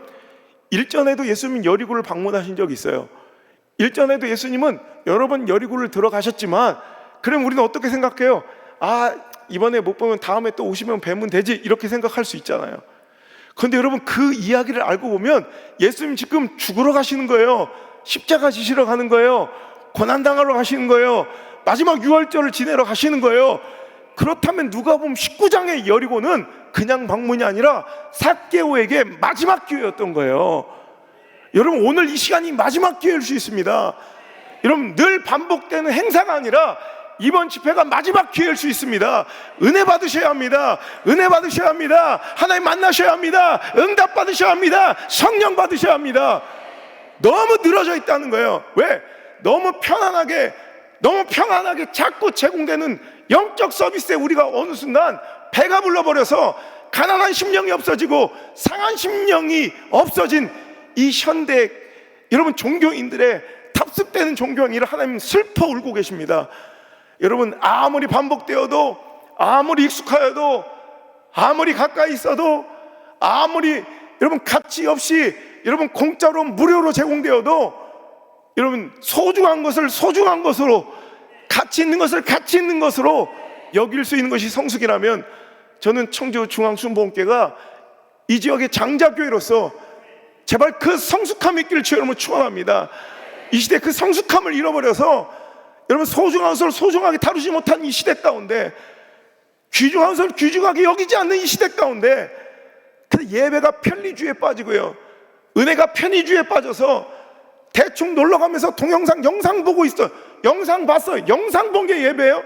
일전에도 예수님은 여리고를 방문하신 적이 있어요. 일전에도 예수님은 여러 번 여리고를 들어가셨지만, 그럼 우리는 어떻게 생각해요? 이번에 못 보면 다음에 또 오시면 뵈면 되지, 이렇게 생각할 수 있잖아요. 그런데 여러분, 그 이야기를 알고 보면 예수님 지금 죽으러 가시는 거예요. 십자가 지시러 가는 거예요. 고난당하러 가시는 거예요. 마지막 유월절을 지내러 가시는 거예요. 그렇다면 누가복음 19장의 여리고는 그냥 방문이 아니라 삭개오에게 마지막 기회였던 거예요. 여러분, 오늘 이 시간이 마지막 기회일 수 있습니다. 여러분, 늘 반복되는 행사가 아니라 이번 집회가 마지막 기회일 수 있습니다. 은혜 받으셔야 합니다. 은혜 받으셔야 합니다. 하나님 만나셔야 합니다. 응답 받으셔야 합니다. 성령 받으셔야 합니다. 너무 늘어져 있다는 거예요. 왜? 너무 편안하게 자꾸 제공되는 영적 서비스에 우리가 어느 순간 배가 불러버려서 가난한 심령이 없어지고 상한 심령이 없어진 이 현대, 여러분, 종교인들의 탑습되는 종교행위를 하나님 슬퍼 울고 계십니다. 여러분, 아무리 반복되어도, 아무리 익숙하여도, 아무리 가까이 있어도, 아무리 여러분 가치 없이 여러분 공짜로 무료로 제공되어도, 여러분 소중한 것을 소중한 것으로, 가치 있는 것을 가치 있는 것으로 여길 수 있는 것이 성숙이라면, 저는 청주 중앙순복음교회가 이 지역의 장자교회로서 제발 그 성숙함이 있기를 주의 이름으로 축원합니다. 이 시대 그 성숙함을 잃어버려서 여러분 소중한 것을 소중하게 다루지 못한 이 시대 가운데, 귀중한 것을 귀중하게 여기지 않는 이 시대 가운데, 예배가 편리주의에 빠지고요, 은혜가 편의주의에 빠져서 대충 놀러가면서 동영상, 영상 보고 있어. 영상 봤어요. 영상 본 게 예배예요?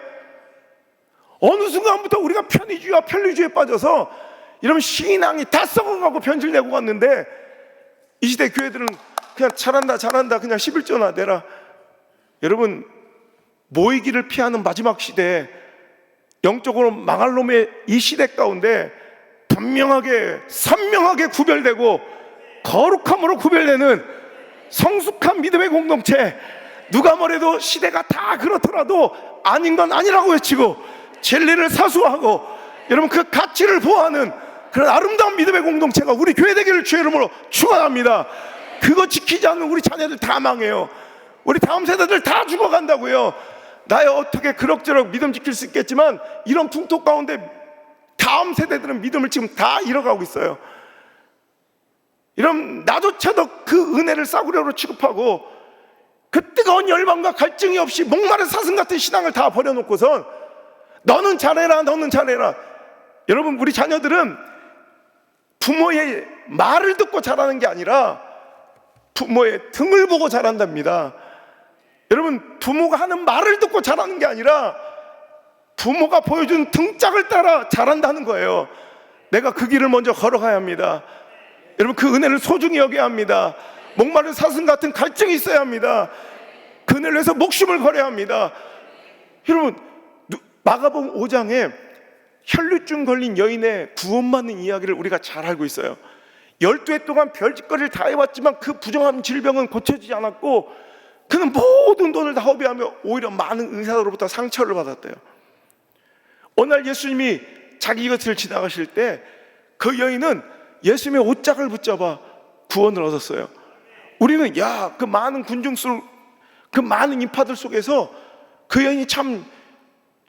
어느 순간부터 우리가 편의주의와 편리주의에 빠져서 이러면 신앙이 다 썩어가고 변질되고 갔는데, 이 시대 교회들은 그냥 잘한다 그냥 11조나 내라. 여러분, 모이기를 피하는 마지막 시대에 영적으로 망할 놈의 이 시대 가운데 분명하게 선명하게 구별되고 거룩함으로 구별되는 성숙한 믿음의 공동체, 누가 뭐래도 시대가 다 그렇더라도 아닌 건 아니라고 외치고 진리를 사수하고 여러분 그 가치를 보호하는 그런 아름다운 믿음의 공동체가 우리 교회 되기를 주의 이름으로 축원합니다. 그거 지키지 않는 우리 자녀들 다 망해요. 우리 다음 세대들 다 죽어간다고요. 나야 어떻게 그럭저럭 믿음 지킬 수 있겠지만 이런 풍토 가운데 다음 세대들은 믿음을 지금 다 잃어가고 있어요. 이런 나조차도 그 은혜를 싸구려로 취급하고 그 뜨거운 열망과 갈증이 없이 목마른 사슴 같은 신앙을 다 버려놓고선 너는 잘해라, 너는 잘해라. 여러분, 우리 자녀들은 부모의 말을 듣고 자라는 게 아니라 부모의 등을 보고 자란답니다. 여러분, 부모가 하는 말을 듣고 자라는 게 아니라 부모가 보여준 등짝을 따라 자란다는 거예요. 내가 그 길을 먼저 걸어가야 합니다. 여러분, 그 은혜를 소중히 여겨야 합니다. 목마른 사슴 같은 갈증이 있어야 합니다. 그 은혜를 위해서 목숨을 걸어야 합니다. 여러분, 마가복음 5장에 혈루증 걸린 여인의 구원받는 이야기를 우리가 잘 알고 있어요. 12해 동안 별짓거리를 다 해왔지만 그 부정한 질병은 고쳐지지 않았고, 그는 모든 돈을 다 허비하며 오히려 많은 의사로부터 상처를 받았대요. 어느 날 예수님이 자기 곁을 지나가실 때 그 여인은 예수님의 옷장을 붙잡아 구원을 얻었어요. 우리는 그 많은 군중 속, 그 많은 인파들 속에서 그 여인이 참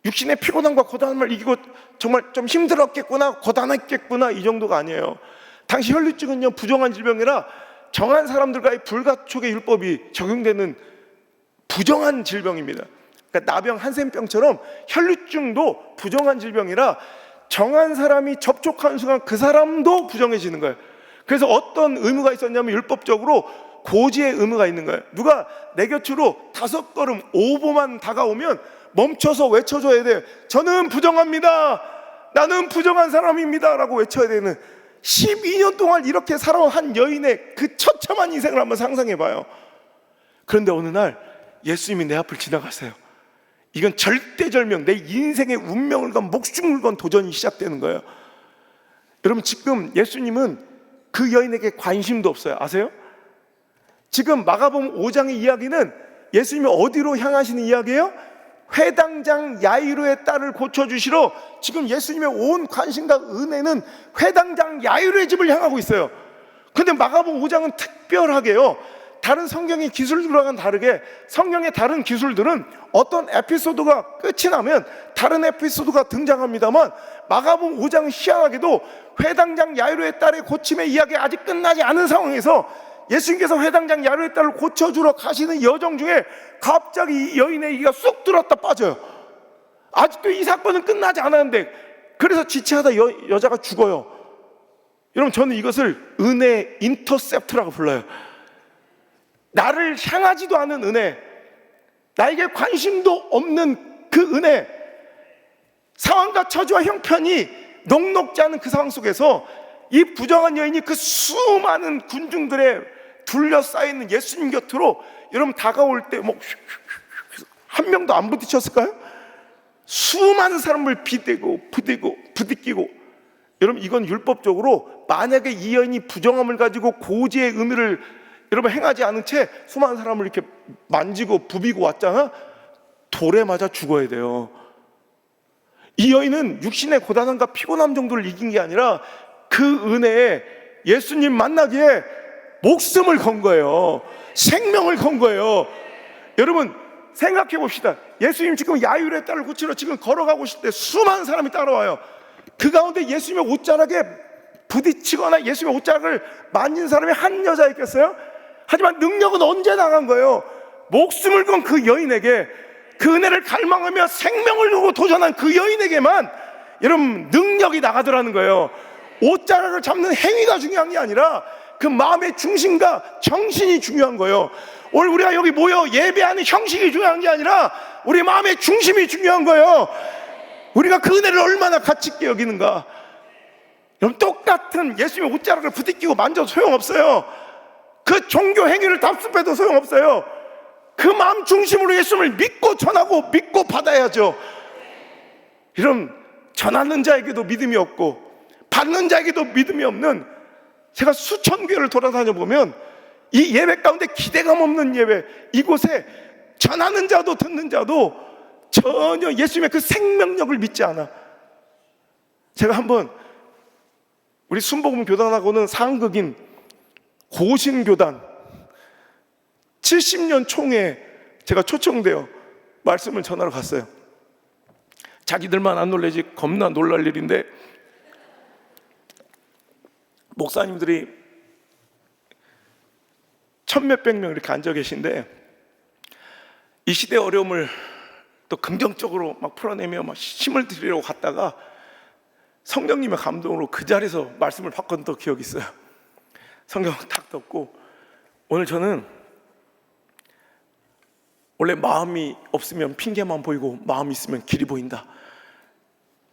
육신의 피곤함과 고단함을 이기고 정말 좀 힘들었겠구나, 고단했겠구나, 이 정도가 아니에요. 당시 혈루증은요, 부정한 질병이라 정한 사람들과의 불가촉의 율법이 적용되는 부정한 질병입니다. 그러니까 나병, 한센병처럼 혈루증도 부정한 질병이라 정한 사람이 접촉하는 순간 그 사람도 부정해지는 거예요. 그래서 어떤 의무가 있었냐면 율법적으로 고지의 의무가 있는 거예요. 누가 내 곁으로 5걸음 5보만 다가오면 멈춰서 외쳐줘야 돼요. 저는 부정합니다. 나는 부정한 사람입니다. 라고 외쳐야 되는, 12년 동안 이렇게 살아온 한 여인의 그 처참한 인생을 한번 상상해 봐요. 그런데 어느 날 예수님이 내 앞을 지나가세요. 이건 절대절명, 내 인생의 운명을 건, 목숨을 건 도전이 시작되는 거예요. 여러분, 지금 예수님은 그 여인에게 관심도 없어요. 아세요? 지금 마가복음 5장의 이야기는 예수님이 어디로 향하시는 이야기예요? 회당장 야이로의 딸을 고쳐주시러 지금 예수님의 온 관심과 은혜는 회당장 야이로의 집을 향하고 있어요. 그런데 마가복음 5장은 특별하게요, 다른 성경의 기술들과는 다르게 성경의 다른 기술들은 어떤 에피소드가 끝이 나면 다른 에피소드가 등장합니다만, 마가복음 5장은 희한하게도 회당장 야이로의 딸의 고침의 이야기가 아직 끝나지 않은 상황에서 예수님께서 회당장 야이로의 딸을 고쳐주러 가시는 여정 중에 갑자기 이 여인의 얘기가 쑥 들었다 빠져요. 아직도 이 사건은 끝나지 않았는데, 그래서 지체하다 여자가 죽어요. 여러분, 저는 이것을 은혜 인터셉트라고 불러요. 나를 향하지도 않은 은혜, 나에게 관심도 없는 그 은혜, 상황과 처지와 형편이 녹록지 않은 그 상황 속에서 이 부정한 여인이 그 수많은 군중들에 둘러싸여있는 예수님 곁으로 여러분 다가올 때 뭐 한 명도 안 부딪혔을까요? 수많은 사람을 부딪히고. 여러분, 이건 율법적으로 만약에 이 여인이 부정함을 가지고 고지의 의미를 여러분 행하지 않은 채 수많은 사람을 이렇게 만지고 부비고 왔잖아, 돌에 맞아 죽어야 돼요. 이 여인은 육신의 고단함과 피곤함 정도를 이긴 게 아니라 그 은혜에 예수님 만나기에 목숨을 건 거예요. 생명을 건 거예요. 여러분, 생각해 봅시다. 예수님 지금 야이로의 딸을 고치러 지금 걸어가고 있을 때 수많은 사람이 따라와요. 그 가운데 예수님의 옷자락에 부딪히거나 예수님의 옷자락을 만진 사람이 한 여자 있겠어요? 하지만 능력은 언제 나간 거예요? 목숨을 건 그 여인에게, 그 은혜를 갈망하며 생명을 두고 도전한 그 여인에게만 여러분 능력이 나가더라는 거예요. 옷자락을 잡는 행위가 중요한 게 아니라 그 마음의 중심과 정신이 중요한 거예요. 오늘 우리가 여기 모여 예배하는 형식이 중요한 게 아니라 우리 마음의 중심이 중요한 거예요. 우리가 그 은혜를 얼마나 가치 있게 여기는가. 여러분, 똑같은 예수님의 옷자락을 부딪히고 만져도 소용없어요. 그 종교 행위를 답습해도 소용없어요. 그 마음 중심으로 예수님을 믿고 전하고 믿고 받아야죠. 여러분, 전하는 자에게도 믿음이 없고 받는 자에게도 믿음이 없는, 제가 수천 교회를 돌아다녀 보면 이 예배 가운데 기대감 없는 예배, 이곳에 전하는 자도 듣는 자도 전혀 예수님의 그 생명력을 믿지 않아. 제가 한번 우리 순복음 교단하고는 상극인 고신교단 70년 총회에 제가 초청되어 말씀을 전하러 갔어요. 자기들만 안 놀래지 겁나 놀랄 일인데, 목사님들이 1000몇백 명 이렇게 앉아 계신데, 이 시대의 어려움을 또 긍정적으로 막 풀어내며 막 힘을 드리려고 갔다가 성령님의 감동으로 그 자리에서 말씀을 바꿨던 또 기억이 있어요. 성경을 탁 덮고, 오늘 저는 원래 마음이 없으면 핑계만 보이고 마음이 있으면 길이 보인다,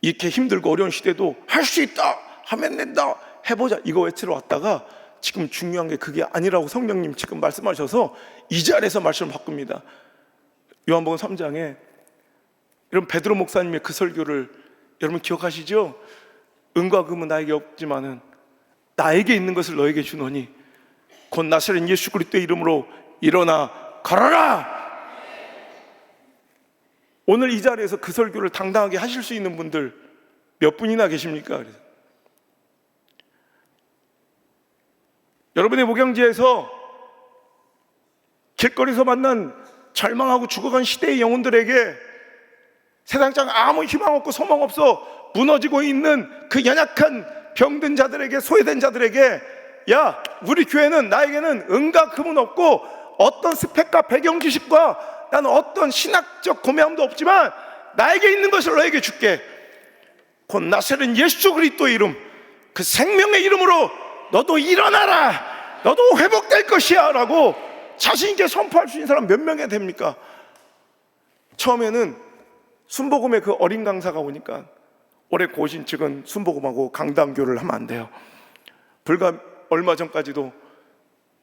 이렇게 힘들고 어려운 시대도 할 수 있다, 하면 된다, 해보자, 이거 외치러 왔다가 지금 중요한 게 그게 아니라고 성령님 지금 말씀하셔서 이 자리에서 말씀을 바꿉니다. 요한복음 3장에 여러분 베드로 목사님의 그 설교를 여러분 기억하시죠? 은과 금은 나에게 없지만은 나에게 있는 것을 너에게 주노니 곧 나사렛 예수 그리스도의 이름으로 일어나 걸어라. 오늘 이 자리에서 그 설교를 당당하게 하실 수 있는 분들 몇 분이나 계십니까? 그래서 여러분의 목양지에서 길거리에서 만난 절망하고 죽어간 시대의 영혼들에게 세상장 아무 희망 없고 소망 없어 무너지고 있는 그 연약한 병든 자들에게, 소외된 자들에게, 야, 우리 교회는 나에게는 은과 금은 없고 어떤 스펙과 배경 지식과 나는 어떤 신학적 고매함도 없지만 나에게 있는 것을 너에게 줄게. 곧 나사렛 예수 그리스도의 이름, 그 생명의 이름으로 너도 일어나라. 너도 회복될 것이야 라고 자신 있게 선포할 수 있는 사람 몇 명이 됩니까? 처음에는 순복음의 그 어린 강사가 오니까 올해 고신 측은 순복음하고 강단교를 하면 안 돼요. 불과 얼마 전까지도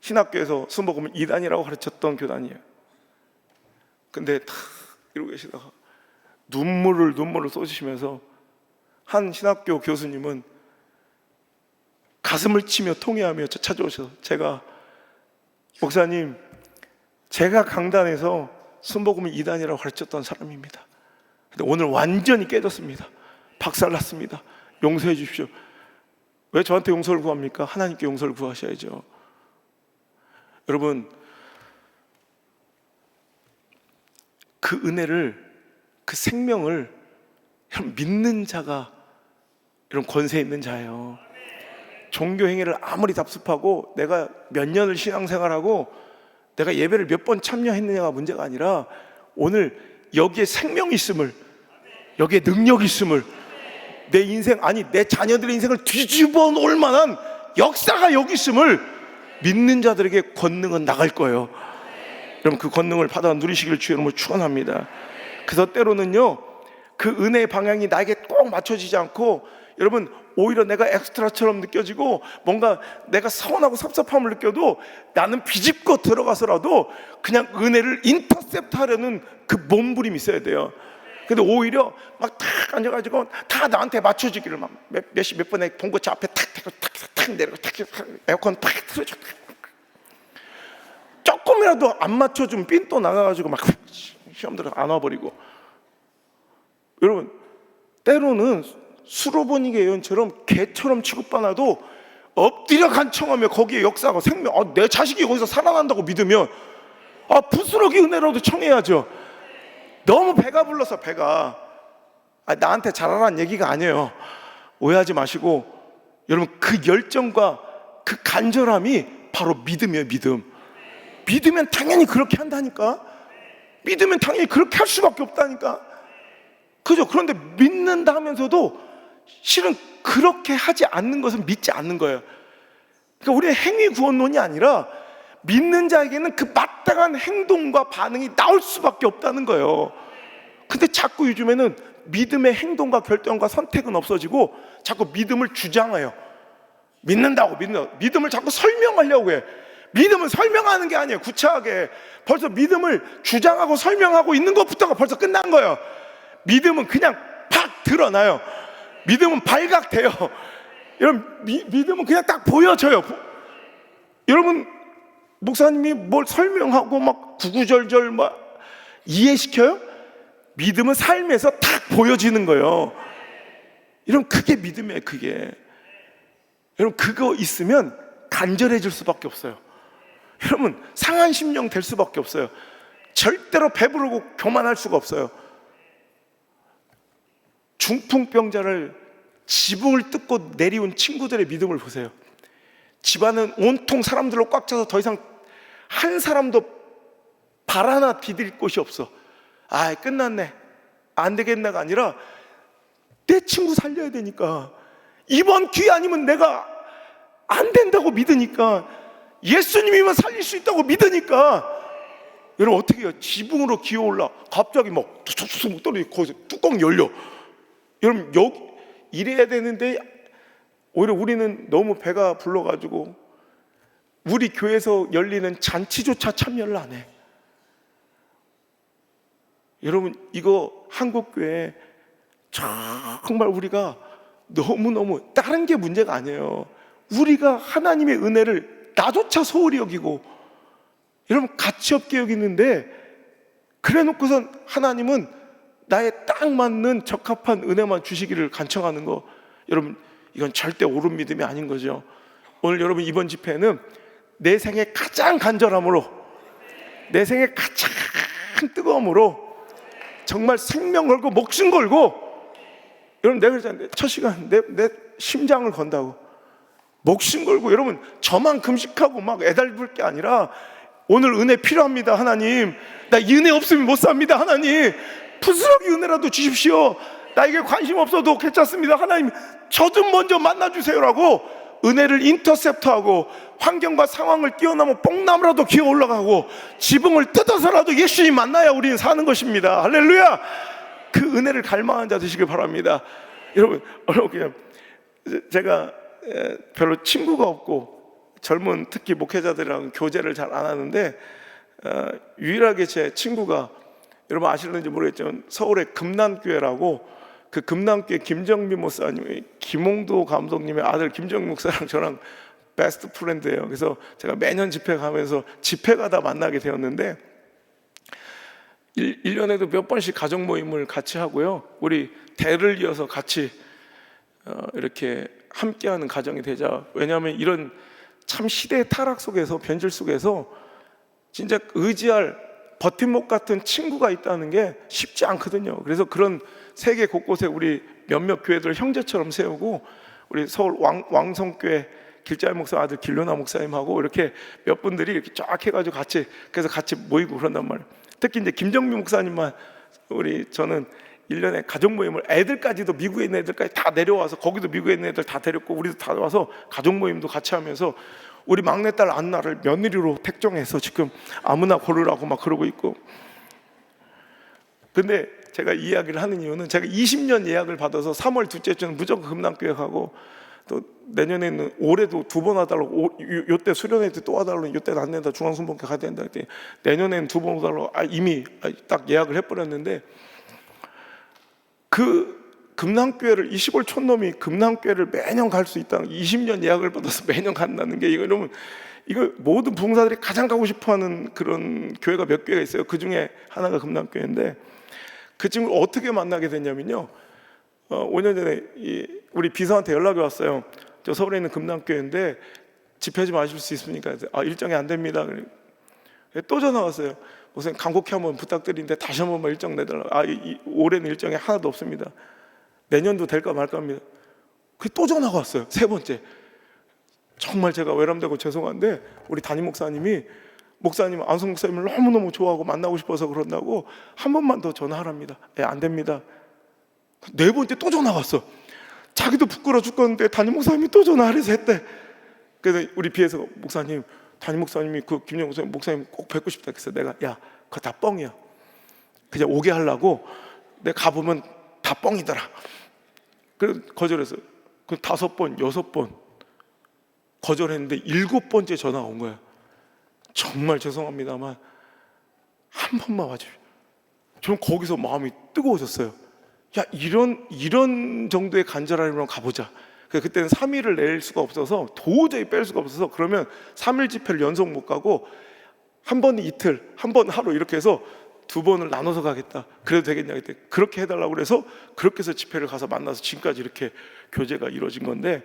신학교에서 순복음을 이단이라고 가르쳤던 교단이에요. 근데 다 이러고 계시다가 눈물을 쏟으시면서 한 신학교 교수님은 가슴을 치며 통회하며 찾아오셔서 제가 목사님, 제가 강단에서 순복음을 이단이라고 가르쳤던 사람입니다. 근데 오늘 완전히 깨졌습니다. 박살났습니다. 용서해 주십시오. 왜 저한테 용서를 구합니까? 하나님께 용서를 구하셔야죠. 여러분, 그 은혜를, 그 생명을 여러분 믿는 자가 여러분 권세 있는 자예요. 종교 행위를 아무리 답습하고 내가 몇 년을 신앙생활하고 내가 예배를 몇 번 참여했느냐가 문제가 아니라 오늘 여기에 생명이 있음을, 여기에 능력이 있음을, 내 인생, 아니 내 자녀들의 인생을 뒤집어 놓을 만한 역사가 여기 있음을 믿는 자들에게 권능은 나갈 거예요. 여러분 그 권능을 받아 누리시기를 주의 이름으로 축원합니다. 그래서 때로는요 그 은혜의 방향이 나에게 꼭 맞춰지지 않고 여러분 오히려 내가 엑스트라처럼 느껴지고 뭔가 내가 서운하고 섭섭함을 느껴도 나는 비집고 들어가서라도 그냥 은혜를 인터셉트 하려는 그 몸부림이 있어야 돼요. 근데 오히려 막 탁 앉아가지고 다 나한테 맞춰주기를 막 몇 번에 봉고차 앞에 탁 내리고 탁 에어컨 탁 틀어주고 조금이라도 안 맞춰주면 삔 또 나가가지고 막 시험들어 안 와버리고. 여러분 때로는 수로보니게 예언처럼 개처럼 취급받아도 엎드려 간청하며 거기에 역사가 생명, 내 자식이 거기서 살아난다고 믿으면 부스러기 은혜라도 청해야죠. 너무 배가 불러서 배가 나한테 잘하라는 얘기가 아니에요. 오해하지 마시고 여러분 그 열정과 그 간절함이 바로 믿음이에요. 믿으면 당연히 그렇게 한다니까. 믿으면 당연히 그렇게 할 수밖에 없다니까. 그죠? 그런데 믿는다 하면서도 실은 그렇게 하지 않는 것은 믿지 않는 거예요. 그러니까 우리의 행위 구원론이 아니라 믿는 자에게는 그 마땅한 행동과 반응이 나올 수밖에 없다는 거예요. 근데 자꾸 요즘에는 믿음의 행동과 결정과 선택은 없어지고 자꾸 믿음을 주장해요. 믿는다고 믿음을 자꾸 설명하려고 해. 믿음은 설명하는 게 아니에요. 구차하게 벌써 믿음을 주장하고 설명하고 있는 것부터가 벌써 끝난 거예요. 믿음은 그냥 팍 드러나요. 믿음은 발각돼요. 여러분 믿음은 그냥 딱 보여져요. 여러분 목사님이 뭘 설명하고 막 구구절절 막 이해시켜요? 믿음은 삶에서 딱 보여지는 거예요. 여러분 그게 믿음이에요. 그게 여러분 그거 있으면 간절해질 수밖에 없어요. 여러분 상한 심령 될 수밖에 없어요. 절대로 배부르고 교만할 수가 없어요. 중풍병자를 지붕을 뜯고 내리운 친구들의 믿음을 보세요. 집안은 온통 사람들로 꽉 차서 더 이상 한 사람도 발 하나 디딜 곳이 없어. 끝났네, 안 되겠나가 아니라 내 친구 살려야 되니까, 이번 기회 아니면 내가 안 된다고 믿으니까, 예수님이면 살릴 수 있다고 믿으니까. 여러분 어떻게 해요? 지붕으로 기어올라 갑자기 막 툭툭툭 떨어지고 거기서 뚜껑 열려. 여러분 여기 이래야 되는데 오히려 우리는 너무 배가 불러가지고 우리 교회에서 열리는 잔치조차 참여를 안 해. 여러분, 이거 한국교회 정말 우리가 너무너무, 다른 게 문제가 아니에요. 우리가 하나님의 은혜를 나조차 소홀히 여기고, 여러분, 가치 없게 여기는데, 그래 놓고선 하나님은 나의 딱 맞는 적합한 은혜만 주시기를 간청하는 거, 여러분, 이건 절대 옳은 믿음이 아닌 거죠. 오늘 여러분, 이번 집회는 내 생에 가장 간절함으로, 내 생에 가장 뜨거움으로, 정말 생명 걸고 목숨 걸고, 여러분, 내가 그랬잖아요. 첫 시간 내 심장을 건다고, 목숨 걸고, 여러분, 저만 금식하고 막 애달플 게 아니라, 오늘 은혜 필요합니다. 하나님, 나 이 은혜 없으면 못 삽니다. 하나님, 부스러기 은혜라도 주십시오. 나에게 관심 없어도 괜찮습니다. 하나님, 저 좀 먼저 만나주세요라고 은혜를 인터셉트하고, 환경과 상황을 뛰어넘어 뽕나무라도 기어 올라가고, 지붕을 뜯어서라도 예수님 만나야 우리는 사는 것입니다. 할렐루야. 그 은혜를 갈망하는 자 되시길 바랍니다. 여러분, 그냥 제가 별로 친구가 없고, 젊은 특히 목회자들이랑 교제를 잘 안 하는데, 유일하게 제 친구가, 여러분 아실는지 모르겠지만 서울의 금난교회라고, 그 금난교회 김정민 목사님이, 김홍도 감독님의 아들 김정민 목사랑 저랑 베스트 프렌드예요. 그래서 제가 매년 집회 가면서 집회 가다 만나게 되었는데, 1년에도 몇 번씩 가족 모임을 같이 하고요, 우리 대를 이어서 같이 이렇게 함께하는 가정이 되자. 왜냐하면 이런 참 시대의 타락 속에서, 변질 속에서 진짜 의지할 버팀목 같은 친구가 있다는 게 쉽지 않거든요. 그래서 그런 세계 곳곳에 우리 몇몇 교회들 형제처럼 세우고, 우리 서울 왕성교회 길자의 목사 아들 길로나 목사님하고 이렇게 몇 분들이 이렇게 쫙 해가지고 같이, 그래서 같이 모이고 그런단 말이에요. 특히 이제 김정민 목사님만, 저는 1년에 가족 모임을, 애들까지도, 미국에 있는 애들까지 다 내려와서, 거기도 미국에 있는 애들 다 데렸고 우리도 다 와서 가족 모임도 같이 하면서, 우리 막내딸 안나를 며느리로 택정해서 지금 아무나 고르라고 막 그러고 있고. 근데 제가 이 이야기를 하는 이유는, 제가 20년 예약을 받아서 3월 둘째 주는 무조건 금남교회 가고, 또 내년에는, 올해도 2번 와달라고, 요때 수련회 때 또 와달라고, 요때는 안 된다, 중앙순복회 가야 된다 했더니 내년에는 2번 와달라고, 이미 딱 예약을 해버렸는데, 그 금남교회를, 이 시골 촌놈이 금남교회를 매년 갈 수 있다는, 20년 예약을 받아서 매년 간다는 게, 이거 모든 부흥사들이 가장 가고 싶어하는 그런 교회가 몇 개가 있어요. 그 중에 하나가 금남교회인데, 그 친구를 어떻게 만나게 됐냐면요, 5년 전에 우리 비서한테 연락이 왔어요. 저 서울에 있는 금남교회인데 집회 좀 하실 수 있습니까? 일정이 안 됩니다. 또 전화 왔어요. 무슨 간곡히 한번 부탁드리는데 다시 한 번만 일정 내달라. 올해는 일정이 하나도 없습니다. 내년도 될까 말까 합니다. 그게 또 전화가 왔어요. 3번째. 정말 제가 외람되고 죄송한데, 우리 담임 목사님 안성 목사님을 너무너무 좋아하고 만나고 싶어서 그런다고 한 번만 더 전화하랍니다. 안 됩니다. 4번째 또 전화가 왔어. 자기도 부끄러워 죽겠는데 담임 목사님이 또 전화를 했대. 그래서 우리 비에서, 목사님, 담임 목사님이 그 김영 목사님 꼭 뵙고 싶다. 그래서 내가, 야, 그거 다 뻥이야. 그냥 오게 하려고, 내가 가보면 다 뻥이더라. 그래서 거절했어요. 그 5번, 6번 거절했는데 7번째 전화가 온 거예요. 정말 죄송합니다만 한 번만 와주십시오. 저는 거기서 마음이 뜨거워졌어요. 야, 이런 정도의 간절함이면 가보자. 그때는 3일을 낼 수가 없어서, 도저히 뺄 수가 없어서, 그러면 3일 집회를 연속 못 가고, 한 번은 이틀, 한 번은 하루, 이렇게 해서 2번을 나눠서 가겠다. 그래도 되겠냐 그때. 그렇게 해달라고 그래서, 그렇게 해서 집회를 가서 만나서 지금까지 이렇게 교제가 이루어진 건데,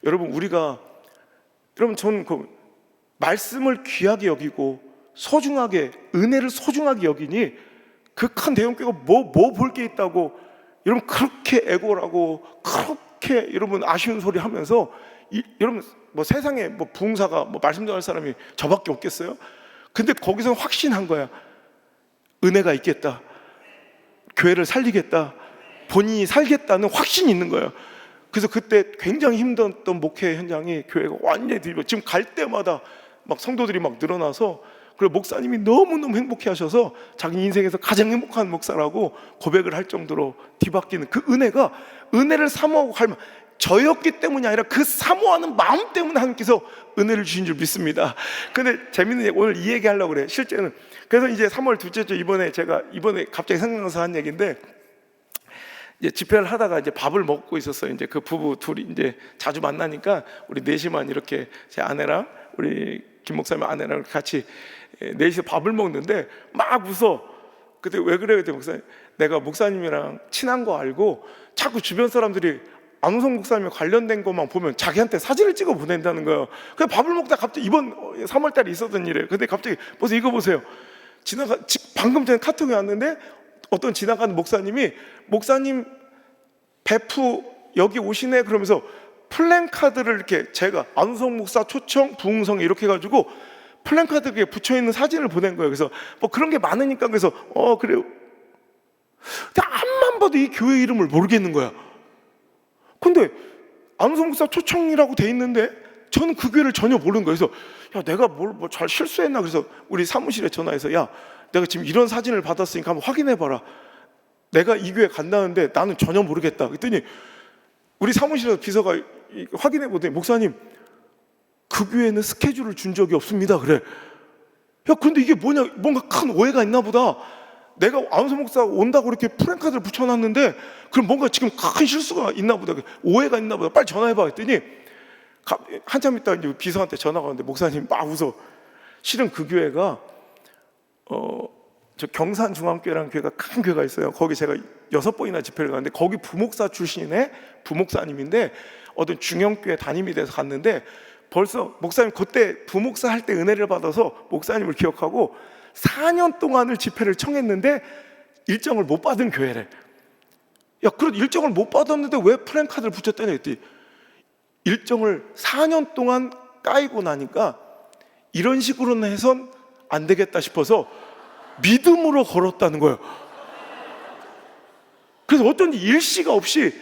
여러분, 저는 그 말씀을 귀하게 여기고 소중하게, 은혜를 소중하게 여기니 그 큰 대형교회가 뭐 볼 게 있다고, 여러분, 그렇게 애고라고, 그렇게 여러분 아쉬운 소리 하면서, 여러분, 뭐 세상에 뭐 부흥사가 뭐 말씀 전할 사람이 저밖에 없겠어요? 근데 거기서 확신한 거야. 은혜가 있겠다, 교회를 살리겠다, 본인이 살겠다는 확신이 있는 거예요. 그래서 그때 굉장히 힘들었던 목회 현장이, 교회가 완전히 뒤집어, 지금 갈 때마다 막 성도들이 막 늘어나서, 그리고 목사님이 너무너무 행복해 하셔서 자기 인생에서 가장 행복한 목사라고 고백을 할 정도로 뒤바뀌는 그 은혜가, 은혜를 사모하고 갈망, 저였기 때문이 아니라 그 사모하는 마음 때문에 하나님께서 은혜를 주신 줄 믿습니다. 근데 재밌는 얘기, 오늘 이 얘기 하려고 그래요. 실제는. 그래서 이제 3월 둘째 주 이번에 갑자기 생각나서 한 얘기인데, 이제 집회를 하다가 이제 밥을 먹고 있었어요. 이제 그 부부 둘이 이제 자주 만나니까 우리 넷이만 이렇게, 제 아내랑 우리 김 목사님 아내랑 같이 넷이서 밥을 먹는데 막 웃어. 그때 왜 그래요? 그때 목사님, 내가 목사님이랑 친한 거 알고 자꾸 주변 사람들이 안우성 목사님에 관련된 것만 보면 자기한테 사진을 찍어 보낸다는 거예요. 그래서 밥을 먹다 갑자기 이번 3월 달에 있었던 일이에요. 근데 갑자기 보세요, 이거 보세요. 방금 전에 카톡이 왔는데 어떤 지나가는 목사님이, 목사님 베프 여기 오시네 그러면서 플랜카드를 이렇게, 제가 안우성 목사 초청 부흥성 이렇게 해가지고 플랜카드에 붙여있는 사진을 보낸 거예요. 그래서 뭐 그런 게 많으니까, 그래서 그래요. 근데 앞만 봐도 이 교회 이름을 모르겠는 거야. 근데 안우성 목사 초청이라고 돼 있는데 저는 그 교회를 전혀 모르는 거예요. 그래서 야, 내가 뭘 잘 실수했나. 그래서 우리 사무실에 전화해서, 야, 내가 지금 이런 사진을 받았으니까 한번 확인해봐라. 내가 이 교회 간다는데 나는 전혀 모르겠다. 그랬더니 우리 사무실에서 비서가 확인해보더니, 목사님 그 교회는 스케줄을 준 적이 없습니다. 그래. 야, 근데 이게 뭐냐, 뭔가 큰 오해가 있나 보다. 내가 안우성 목사가 온다고 이렇게 프랜카드를 붙여놨는데 그럼 뭔가 지금 큰 실수가 있나 보다, 오해가 있나 보다, 빨리 전화해봐 했더니 한참 있다 이제 비서한테 전화가 왔는데 목사님 막 웃어. 실은 그 교회가 저 경산중앙교회라는 교회가 큰 교회가 있어요. 거기 제가 6번이나 집회를 갔는데 거기 부목사 출신의 부목사님인데 어떤 중형교회 담임이 돼서 갔는데, 벌써 목사님 그때 부목사 할 때 은혜를 받아서 목사님을 기억하고 4년 동안을 집회를 청했는데 일정을 못 받은 교회래. 야, 그런 일정을 못 받았는데 왜 프랜카드를 붙였다냐 했더니, 일정을 4년 동안 까이고 나니까 이런 식으로는 해선 안 되겠다 싶어서 믿음으로 걸었다는 거예요. 그래서 어쩐지 일시가 없이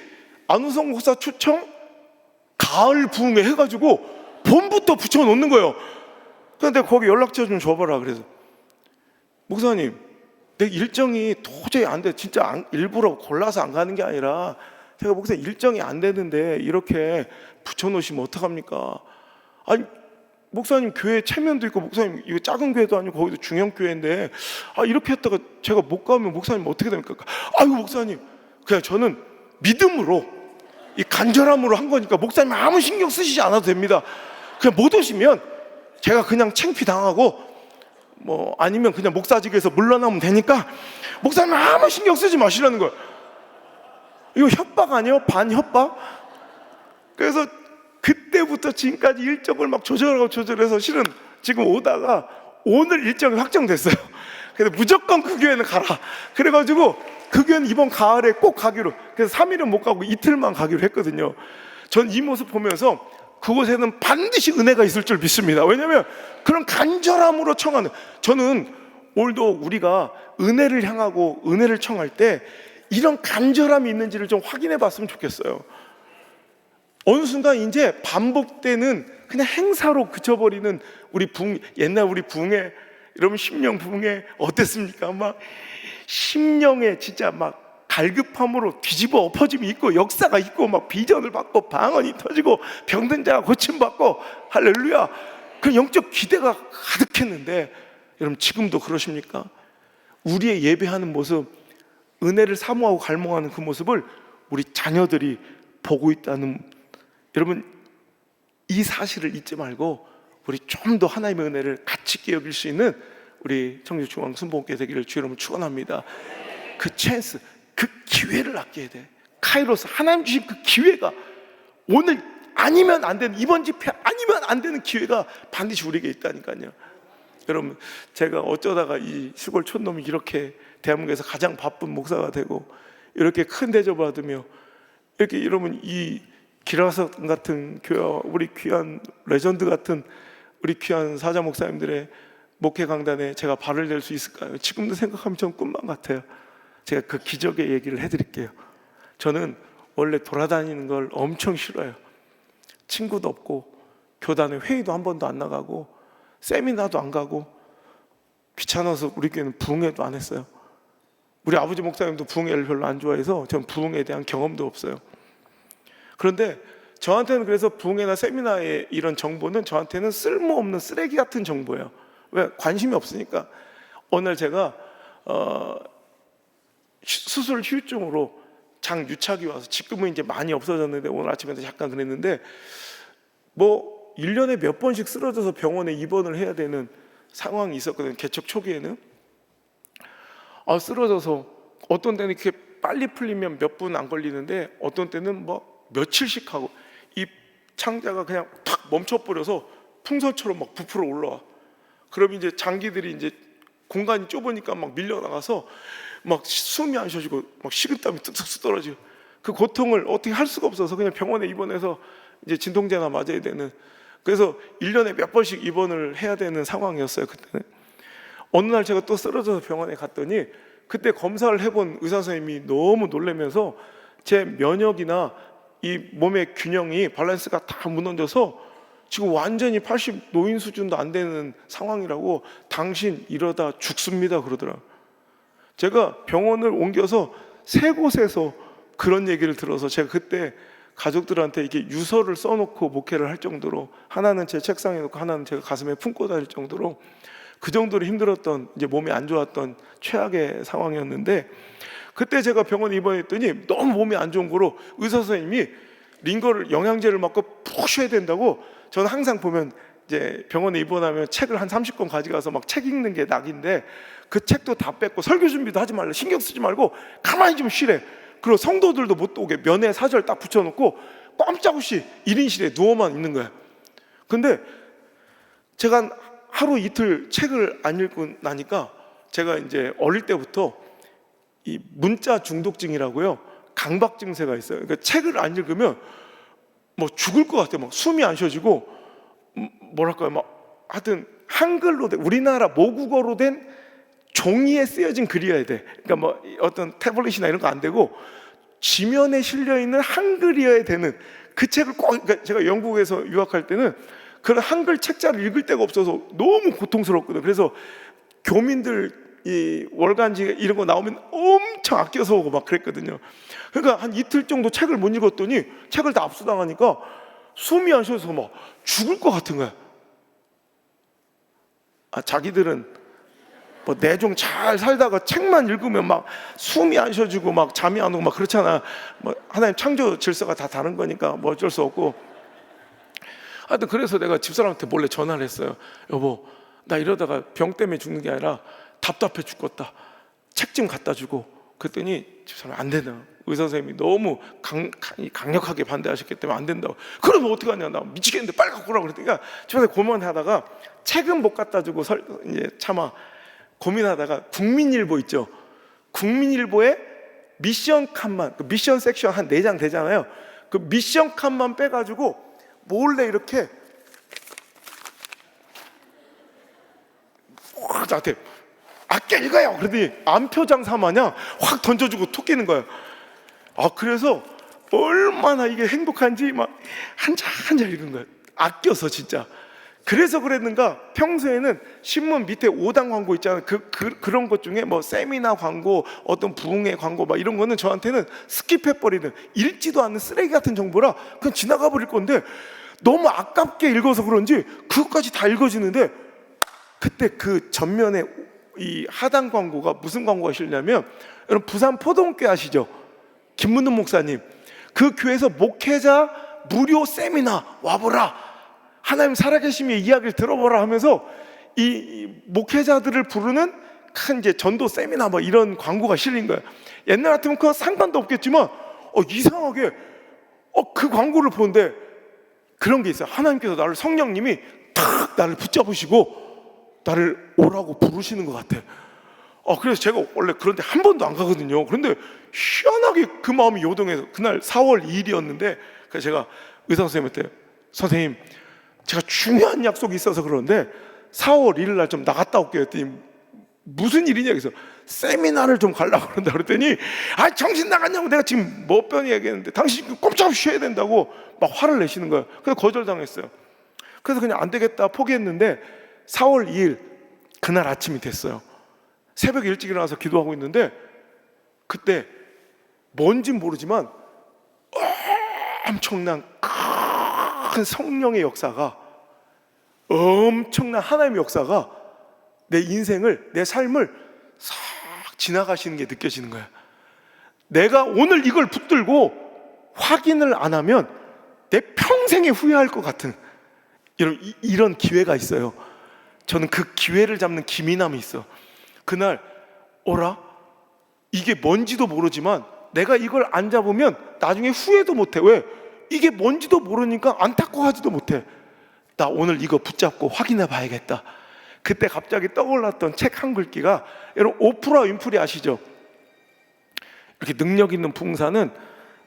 안우성 목사 초청 가을 부흥회 해가지고 봄부터 붙여놓는 거예요. 그런데 거기 연락처 좀 줘봐라. 그래서 목사님, 내 일정이 도저히 안 돼. 진짜 일부러 골라서 안 가는 게 아니라 제가 목사님 일정이 안 되는데 이렇게 붙여놓으시면 어떡합니까? 아니, 목사님 교회 체면도 있고, 목사님 이거 작은 교회도 아니고 거기도 중형 교회인데 이렇게 했다가 제가 못 가면 목사님 어떻게 됩니까? 아유, 목사님, 그냥 저는 믿음으로 이 간절함으로 한 거니까 목사님 아무 신경 쓰시지 않아도 됩니다. 그냥 못 오시면 제가 그냥 창피 당하고 뭐 아니면 그냥 목사직에서 물러나면 되니까 목사님 아무 신경 쓰지 마시라는 거예요. 이거 협박 아니에요? 반협박? 그래서 그때부터 지금까지 일정을 막 조절해서 실은 지금 오다가 오늘 일정이 확정됐어요. 그래서 무조건 그 교회는 가라. 그래가지고 그 교회는 이번 가을에 꼭 가기로. 그래서 3일은 못 가고 이틀만 가기로 했거든요. 전 이 모습 보면서 그곳에는 반드시 은혜가 있을 줄 믿습니다. 왜냐하면 그런 간절함으로 청하는, 저는 오늘도 우리가 은혜를 향하고 은혜를 청할 때 이런 간절함이 있는지를 좀 확인해 봤으면 좋겠어요. 어느 순간 이제 반복되는 그냥 행사로 그쳐버리는 우리 옛날 우리 부흥회, 여러분 심령 부흥회 어땠습니까? 막 심령에 진짜 막 갈급함으로 뒤집어 엎어짐이 있고 역사가 있고 막 비전을 받고 방언이 터지고 병든 자가 고침받고 할렐루야. 그 영적 기대가 가득했는데 여러분 지금도 그러십니까? 우리의 예배하는 모습, 은혜를 사모하고 갈망하는 그 모습을 우리 자녀들이 보고 있다는, 여러분 이 사실을 잊지 말고 우리 좀 더 하나님의 은혜를 가치 있게 여길 수 있는 우리 청주중앙순복음교회 되기를 주 여러분 축원합니다. 그 찬스, 그 기회를 아껴야 돼. 카이로스, 하나님 주신 그 기회가 오늘 아니면 안 되는, 이번 집회 아니면 안 되는 기회가 반드시 우리에게 있다니까요. 여러분 제가 어쩌다가 이 시골 촌놈이 이렇게 대한민국에서 가장 바쁜 목사가 되고 이렇게 큰 대접을 받으며 이렇게 여러분 이 기라석 같은 교회, 우리 귀한 레전드 같은 우리 귀한 사자 목사님들의 목회 강단에 제가 발을 댈 수 있을까요? 지금도 생각하면 전 꿈만 같아요. 제가 그 기적의 얘기를 해드릴게요. 저는 원래 돌아다니는 걸 엄청 싫어해요. 친구도 없고 교단에 회의도 한 번도 안 나가고 세미나도 안 가고 귀찮아서 우리 교회는 부흥회도 안 했어요. 우리 아버지 목사님도 부흥회를 별로 안 좋아해서 전 부흥회에 대한 경험도 없어요. 그런데 저한테는 그래서 부흥회나 세미나의 이런 정보는 저한테는 쓸모없는 쓰레기 같은 정보예요. 왜? 관심이 없으니까. 어느 날 제가 수술 후유증으로 장유착이 와서 지금은 이제 많이 없어졌는데 오늘 아침에도 잠깐 그랬는데 뭐 1년에 몇 번씩 쓰러져서 병원에 입원을 해야 되는 상황이 있었거든요. 개척 초기에는 쓰러져서 어떤 때는 이렇게 빨리 풀리면 몇 분 안 걸리는데 어떤 때는 뭐 며칠씩 하고 이 창자가 그냥 탁 멈춰버려서 풍선처럼 막 부풀어 올라와. 그럼 이제 장기들이 이제 공간이 좁으니까 막 밀려나가서 막 숨이 안 쉬어지고 막 식은땀이 뚝뚝 떨어지고 그 고통을 어떻게 할 수가 없어서 그냥 병원에 입원해서 이제 진통제나 맞아야 되는, 그래서 1년에 몇 번씩 입원을 해야 되는 상황이었어요. 그때는 어느 날 제가 또 쓰러져서 병원에 갔더니 그때 검사를 해본 의사 선생님이 너무 놀라면서 제 면역이나 이 몸의 균형이 밸런스가 다 무너져서 지금 완전히 80 노인 수준도 안 되는 상황이라고, 당신 이러다 죽습니다 그러더라고요. 제가 병원을 옮겨서 3곳에서 그런 얘기를 들어서 제가 그때 가족들한테 이렇게 유서를 써놓고 목회를 할 정도로, 하나는 제 책상에 놓고 하나는 제가 가슴에 품고 다닐 정도로 그 정도로 힘들었던, 이제 몸이 안 좋았던 최악의 상황이었는데, 그때 제가 병원에 입원했더니 너무 몸이 안 좋은 거로 의사 선생님이 링거를 영양제를 맞고 푹 쉬어야 된다고. 저는 항상 보면 이제 병원에 입원하면 책을 한 30권 가져가서 막 책 읽는 게 낙인데 그 책도 다 뺐고 설교 준비도 하지 말라, 신경 쓰지 말고 가만히 좀 쉬래. 그리고 성도들도 못 오게 면에 사절 딱 붙여놓고 꼼짝없이 1인실에 누워만 있는 거야. 근데 제가 하루 이틀 책을 안 읽고 나니까 제가 이제 어릴 때부터 이 문자 중독증이라고요, 강박 증세가 있어요. 그러니까 책을 안 읽으면 뭐 죽을 것 같아요. 막 숨이 안 쉬어지고 뭐랄까요, 막 하여튼 한글로 된, 우리나라 모국어로 된 종이에 쓰여진 글이어야 돼. 그러니까 뭐 어떤 태블릿이나 이런 거 안 되고 지면에 실려 있는 한글이어야 되는 그 책을 꼭, 그러니까 제가 영국에서 유학할 때는 그런 한글 책자를 읽을 데가 없어서 너무 고통스럽거든요. 그래서 교민들 이 월간지 이런 거 나오면 엄청 아껴서 오고 막 그랬거든요. 그러니까 한 이틀 정도 책을 못 읽었더니 책을 다 압수당하니까 숨이 안 쉬어서 막 죽을 것 같은 거야. 자기들은 뭐 내종 잘 살다가 책만 읽으면 막 숨이 안 쉬어지고 막 잠이 안 오고 막 그렇잖아. 뭐 하나님 창조 질서가 다 다른 거니까 뭐 어쩔 수 없고. 하여튼 그래서 내가 집사람한테 몰래 전화를 했어요. 여보, 나 이러다가 병 때문에 죽는 게 아니라 답답해 죽겠다, 책 좀 갖다 주고. 그랬더니 집사람이 안 된다, 의사 선생님이 너무 강력하게 반대하셨기 때문에 안 된다고. 그러면 어떡하냐, 나 미치겠는데 빨리 갖고 오라고. 그랬더니 집에서 고민하다가 책은 못 갖다 주고 이제 차마 고민하다가 국민일보 있죠, 국민일보에 미션 칸만, 그 미션 섹션 한 4장 되잖아요. 그 미션 칸만 빼가지고 몰래 이렇게 확 나한테 아껴 읽어요. 그러더니 안표장사 마냥 확 던져주고 톡 끼는 거예요. 그래서 얼마나 이게 행복한지 막 한 장 한 장 읽은 거예요. 아껴서 진짜. 그래서 그랬는가, 평소에는 신문 밑에 5단 광고 있잖아요. 그런 것 중에 뭐 세미나 광고, 어떤 부흥회 광고 막 이런 거는 저한테는 스킵해버리는, 읽지도 않는 쓰레기 같은 정보라 그냥 지나가 버릴 건데 너무 아깝게 읽어서 그런지 그것까지 다 읽어지는데, 그때 그 전면에 이 하단 광고가 무슨 광고가 실냐면, 여러분 부산 포동교회 아시죠? 김문동 목사님, 그 교회에서 목회자 무료 세미나 와보라, 하나님 살아계심의 이야기를 들어보라 하면서 이 목회자들을 부르는 큰 이제 전도 세미나 뭐 이런 광고가 실린 거예요. 옛날 같으면 그거 상관도 없겠지만 이상하게 그 광고를 보는데 그런 게 있어요. 하나님께서 나를, 성령님이 탁 나를 붙잡으시고 나를 오라고 부르시는 것 같아. 그래서 제가 원래 그런데 한 번도 안 가거든요. 그런데 희한하게 그 마음이 요동해서 그날 4월 2일이었는데 그래서 제가 의사 선생님한테, 선생님 제가 중요한 약속이 있어서 그러는데 4월 1일 날 좀 나갔다 올게요 했더니 무슨 일이냐, 그래서 세미나를 좀 가려고 그런다 그랬더니 정신 나갔냐고, 내가 지금 몇 번 얘기했는데 당신 꼼짝 쉬어야 된다고 막 화를 내시는 거예요. 그래서 거절당했어요. 그래서 그냥 안 되겠다 포기했는데 4월 2일 그날 아침이 됐어요. 새벽에 일찍 일어나서 기도하고 있는데 그때 뭔진 모르지만 엄청난 큰 성령의 역사가, 엄청난 하나님의 역사가 내 인생을, 내 삶을 싹 지나가시는 게 느껴지는 거야. 내가 오늘 이걸 붙들고 확인을 안 하면 내 평생에 후회할 것 같은 이런 기회가 있어요. 저는 그 기회를 잡는 기민함이 있어. 그날 어라? 이게 뭔지도 모르지만 내가 이걸 안 잡으면 나중에 후회도 못해. 왜? 이게 뭔지도 모르니까 안타까워하지도 못해. 나 오늘 이거 붙잡고 확인해 봐야겠다. 그때 갑자기 떠올랐던 책 한 글귀가, 여러분 오프라 윈프리 아시죠? 이렇게 능력 있는 부흥사는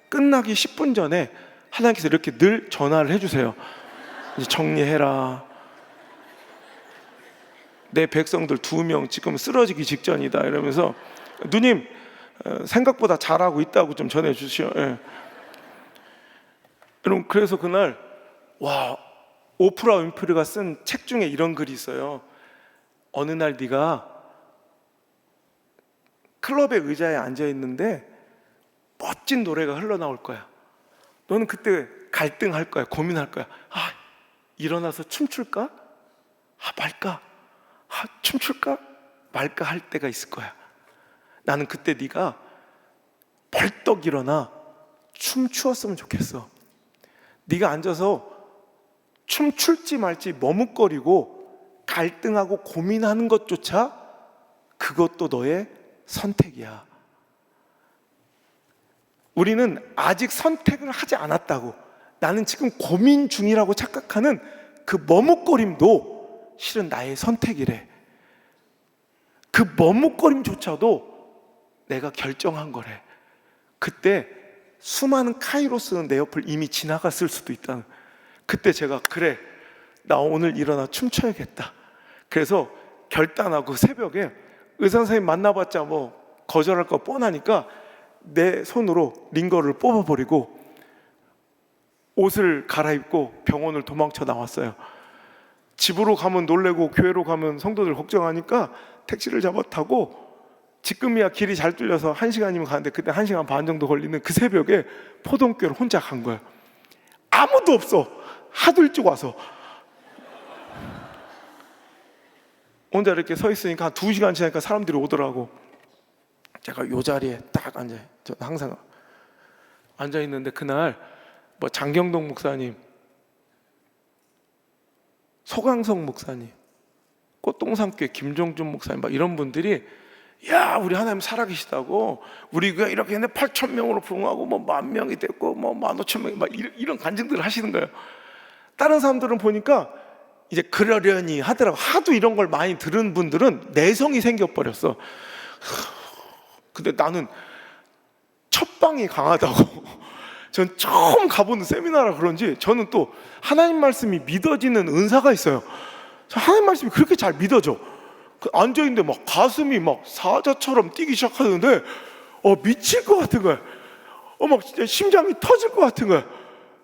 끝나기 10분 전에 하나님께서 이렇게 늘 전화를 해주세요. 이제 정리해라. 내 백성들 2명 지금 쓰러지기 직전이다. 이러면서 누님 생각보다 잘하고 있다고 좀 전해주시오. 예. 여러분 그래서 그날 오프라 윈프리가 쓴 책 중에 이런 글이 있어요. 어느 날 네가 클럽의 의자에 앉아 있는데 멋진 노래가 흘러나올 거야. 너는 그때 갈등할 거야. 고민할 거야. 일어나서 춤출까? 말까? 춤출까? 말까 할 때가 있을 거야. 나는 그때 네가 벌떡 일어나 춤추었으면 좋겠어. 네가 앉아서 춤출지 말지 머뭇거리고 갈등하고 고민하는 것조차 그것도 너의 선택이야. 우리는 아직 선택을 하지 않았다고, 나는 지금 고민 중이라고 착각하는 그 머뭇거림도 실은 나의 선택이래. 그 머뭇거림조차도 내가 결정한 거래. 그때 수많은 카이로스는 내 옆을 이미 지나갔을 수도 있다는. 그때 제가 그래, 나 오늘 일어나 춤춰야겠다. 그래서 결단하고 새벽에 의사 선생님 만나봤자 뭐 거절할 거 뻔하니까 내 손으로 링거를 뽑아버리고 옷을 갈아입고 병원을 도망쳐 나왔어요. 집으로 가면 놀래고 교회로 가면 성도들 걱정하니까 택시를 잡아 타고, 지금이야 길이 잘 뚫려서 1시간이면 가는데 그때 1시간 반 정도 걸리는 그 새벽에 포동교를 혼자 간 거예요. 아무도 없어. 하도 일찍 와서 혼자 이렇게 서 있으니까 한 2시간 지나니까 사람들이 오더라고. 제가 요 자리에 딱 앉아요. 저는 항상 앉아 있는데 그날 뭐 장경동 목사님, 소강성 목사님, 꽃동산교회 김종준 목사님 막 이런 분들이 야 우리 하나님 살아계시다고, 우리 교회 이렇게 했는데 8,000명으로 부흥하고 뭐 10,000명이 됐고 뭐 15,000명이 막 이런 간증들을 하시는 거예요. 다른 사람들은 보니까 이제 그러려니 하더라고. 하도 이런 걸 많이 들은 분들은 내성이 생겨버렸어. 근데 나는 첫방이 강하다고. 전 처음 가보는 세미나라 그런지 저는 또 하나님 말씀이 믿어지는 은사가 있어요. 하나님 말씀이 그렇게 잘 믿어져. 앉아있는데 막 가슴이 막 사자처럼 뛰기 시작하는데 미칠 것 같은 거야. 막 진짜 심장이 터질 것 같은 거야.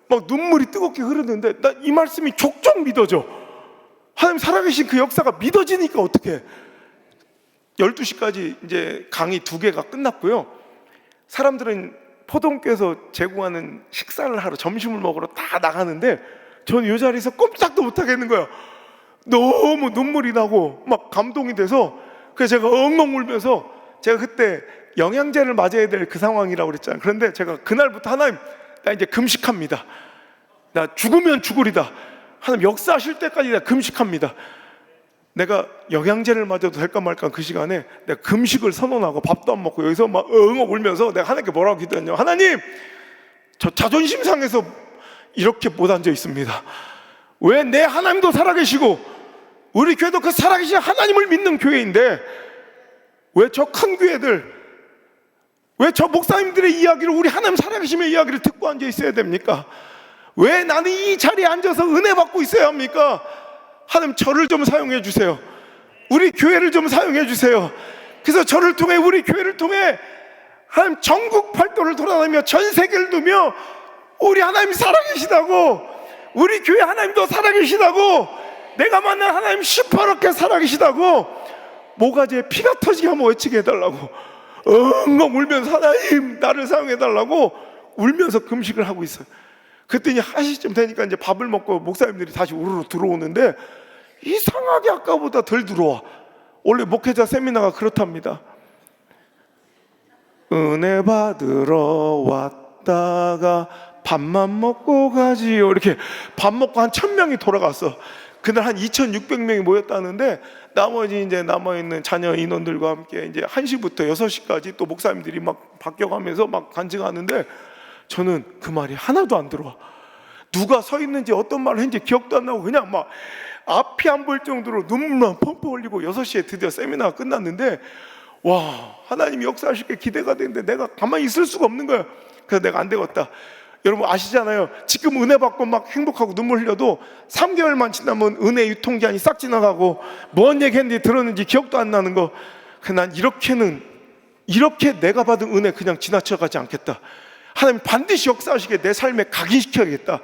막 눈물이 뜨겁게 흐르는데 나 이 말씀이 족족 믿어져. 하나님 살아계신 그 역사가 믿어지니까 어떡해. 12시까지 이제 강의 2개가 끝났고요. 사람들은 포동교에서 제공하는 식사를 하러, 점심을 먹으러 다 나가는데 저는 이 자리에서 꼼짝도 못 하겠는 거야. 너무 눈물이 나고 막 감동이 돼서, 그래서 제가 엉엉 울면서, 제가 그때 영양제를 맞아야 될 그 상황이라고 그랬잖아요. 그런데 제가 그날부터 하나님, 나 이제 금식합니다. 나 죽으면 죽으리다. 하나님 역사하실 때까지 나 금식합니다. 내가 영양제를 맞아도 될까 말까 그 시간에 내가 금식을 선언하고 밥도 안 먹고 여기서 막 엉엉 울면서 내가 하나님께 뭐라고 기도했냐면, 하나님 저 자존심 상해서 이렇게 못 앉아 있습니다. 왜 내 하나님도 살아계시고 우리 교회도 그 살아계신 하나님을 믿는 교회인데 왜 저 큰 교회들, 왜 저 목사님들의 이야기를, 우리 하나님 살아계심의 이야기를 듣고 앉아 있어야 됩니까? 왜 나는 이 자리에 앉아서 은혜 받고 있어야 합니까? 하나님 저를 좀 사용해 주세요. 우리 교회를 좀 사용해 주세요. 그래서 저를 통해, 우리 교회를 통해 하나님 전국 팔도를 돌아다니며 전 세계를 누며 우리 하나님 살아계시다고, 우리 교회 하나님도 살아계시다고, 내가 만난 하나님 시퍼렇게 살아계시다고 모가지에 피가 터지게 한번 외치게 해달라고, 엉엉 울면서 하나님 나를 사용해달라고 울면서 금식을 하고 있어요. 그랬더니 1시쯤 되니까 이제 밥을 먹고 목사님들이 다시 우르르 들어오는데 이상하게 아까보다 덜 들어와. 원래 목회자 세미나가 그렇답니다. 은혜 받으러 왔다가 밥만 먹고 가지요. 이렇게 밥 먹고 한 1000명이 돌아갔어. 그날 한 2600명이 모였다는데 나머지 이제 남아있는 자녀 인원들과 함께 이제 1시부터 6시까지 또 목사님들이 막 바뀌어가면서 막 간증하는데 저는 그 말이 하나도 안 들어와. 누가 서 있는지 어떤 말을 했는지 기억도 안 나고 그냥 막 앞이 안 보일 정도로 눈물만 펑펑 흘리고 6시에 드디어 세미나가 끝났는데 와, 하나님이 역사하실 게 기대가 되는데 내가 가만히 있을 수가 없는 거야. 그래서 내가 안 되겠다. 여러분 아시잖아요. 지금 은혜 받고 막 행복하고 눈물 흘려도 3개월만 지나면 은혜 유통기한이 싹 지나가고 뭔 얘기 했는지 들었는지 기억도 안 나는 거. 난 이렇게 내가 받은 은혜 그냥 지나쳐가지 않겠다. 하나님 반드시 역사하시게 내 삶에 각인시켜야겠다.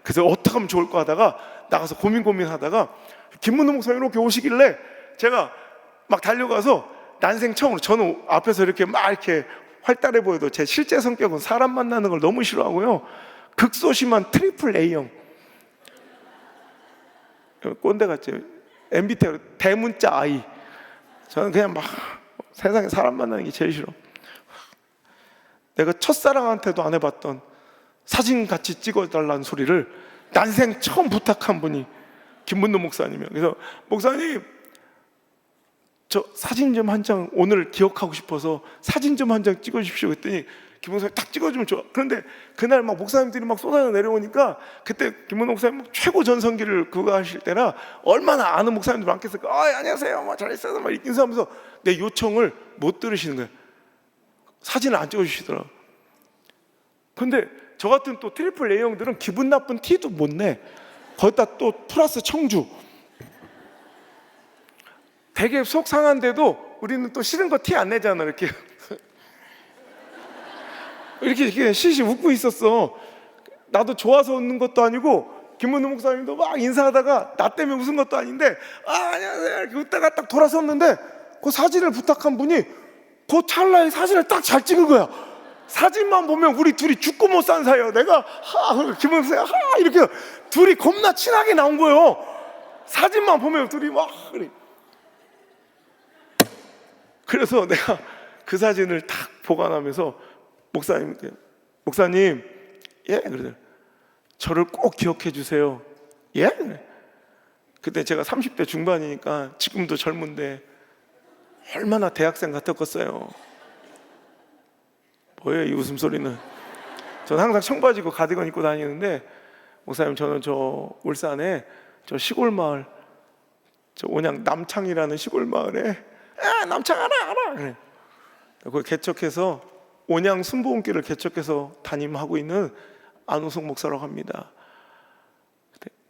그래서 어떻게 하면 좋을까 하다가 나가서 고민하다가 김문호 목사님 이렇게 오시길래 제가 막 달려가서 난생 처음으로, 저는 앞에서 이렇게 막 이렇게 활달해 보여도 제 실제 성격은 사람 만나는 걸 너무 싫어하고요. 극소심한 트리플 A형 꼰대 같죠. MBTI 대문자 I. 저는 그냥 막 세상에 사람 만나는 게 제일 싫어. 내가 첫사랑한테도 안 해봤던 사진 같이 찍어달라는 소리를 난생 처음 부탁한 분이 김문도 목사님이에요. 그래서 목사님 저 사진 좀 한 장 오늘 기억하고 싶어서 사진 좀 한 장 찍어주십시오 그랬더니 김 목사님 딱 찍어주면 좋아. 그런데 그날 막 목사님들이 막 쏟아져 내려오니까 그때 김문도 목사님 최고 전성기를 그거 하실 때라 얼마나 아는 목사님들 많겠을까. 안녕하세요 막 잘 있어요 막 인사하면서 내 요청을 못 들으시는 거예요. 사진을 안 찍어주시더라고요. 근데 저 같은 또 트리플 A형들은 기분 나쁜 티도 못 내. 거기다 또 플러스 청주. 되게 속 상한데도 우리는 또 싫은 거 티 안 내잖아. 이렇게 이렇게 시시 웃고 있었어. 나도 좋아서 웃는 것도 아니고 김문우 목사님도 막 인사하다가 나 때문에 웃은 것도 아닌데 안녕하세요 이렇게 웃다가 딱 돌아섰는데 그 사진을 부탁한 분이 그 찰나에 사진을 딱 잘 찍은 거야. 사진만 보면 우리 둘이 죽고 못 산 사이야. 내가 김문우 목사님 이렇게 둘이 겁나 친하게 나온 거예요. 사진만 보면 둘이 막 그래. 그래서 내가 그 사진을 딱 보관하면서 목사님 예 그러더라고요. 저를 꼭 기억해 주세요. 예? 그때 제가 30대 중반이니까 지금도 젊은데 얼마나 대학생 같았겠어요. 뭐예요 이 웃음소리는. 저는 항상 청바지고 가디건 입고 다니는데 목사님 저는 저 울산에 저 시골 마을 저 온양 남창이라는 시골 마을에 남창 알아 그래. 그걸 개척해서 온양 순복음교를 개척해서 담임하고 있는 안우석 목사라고 합니다.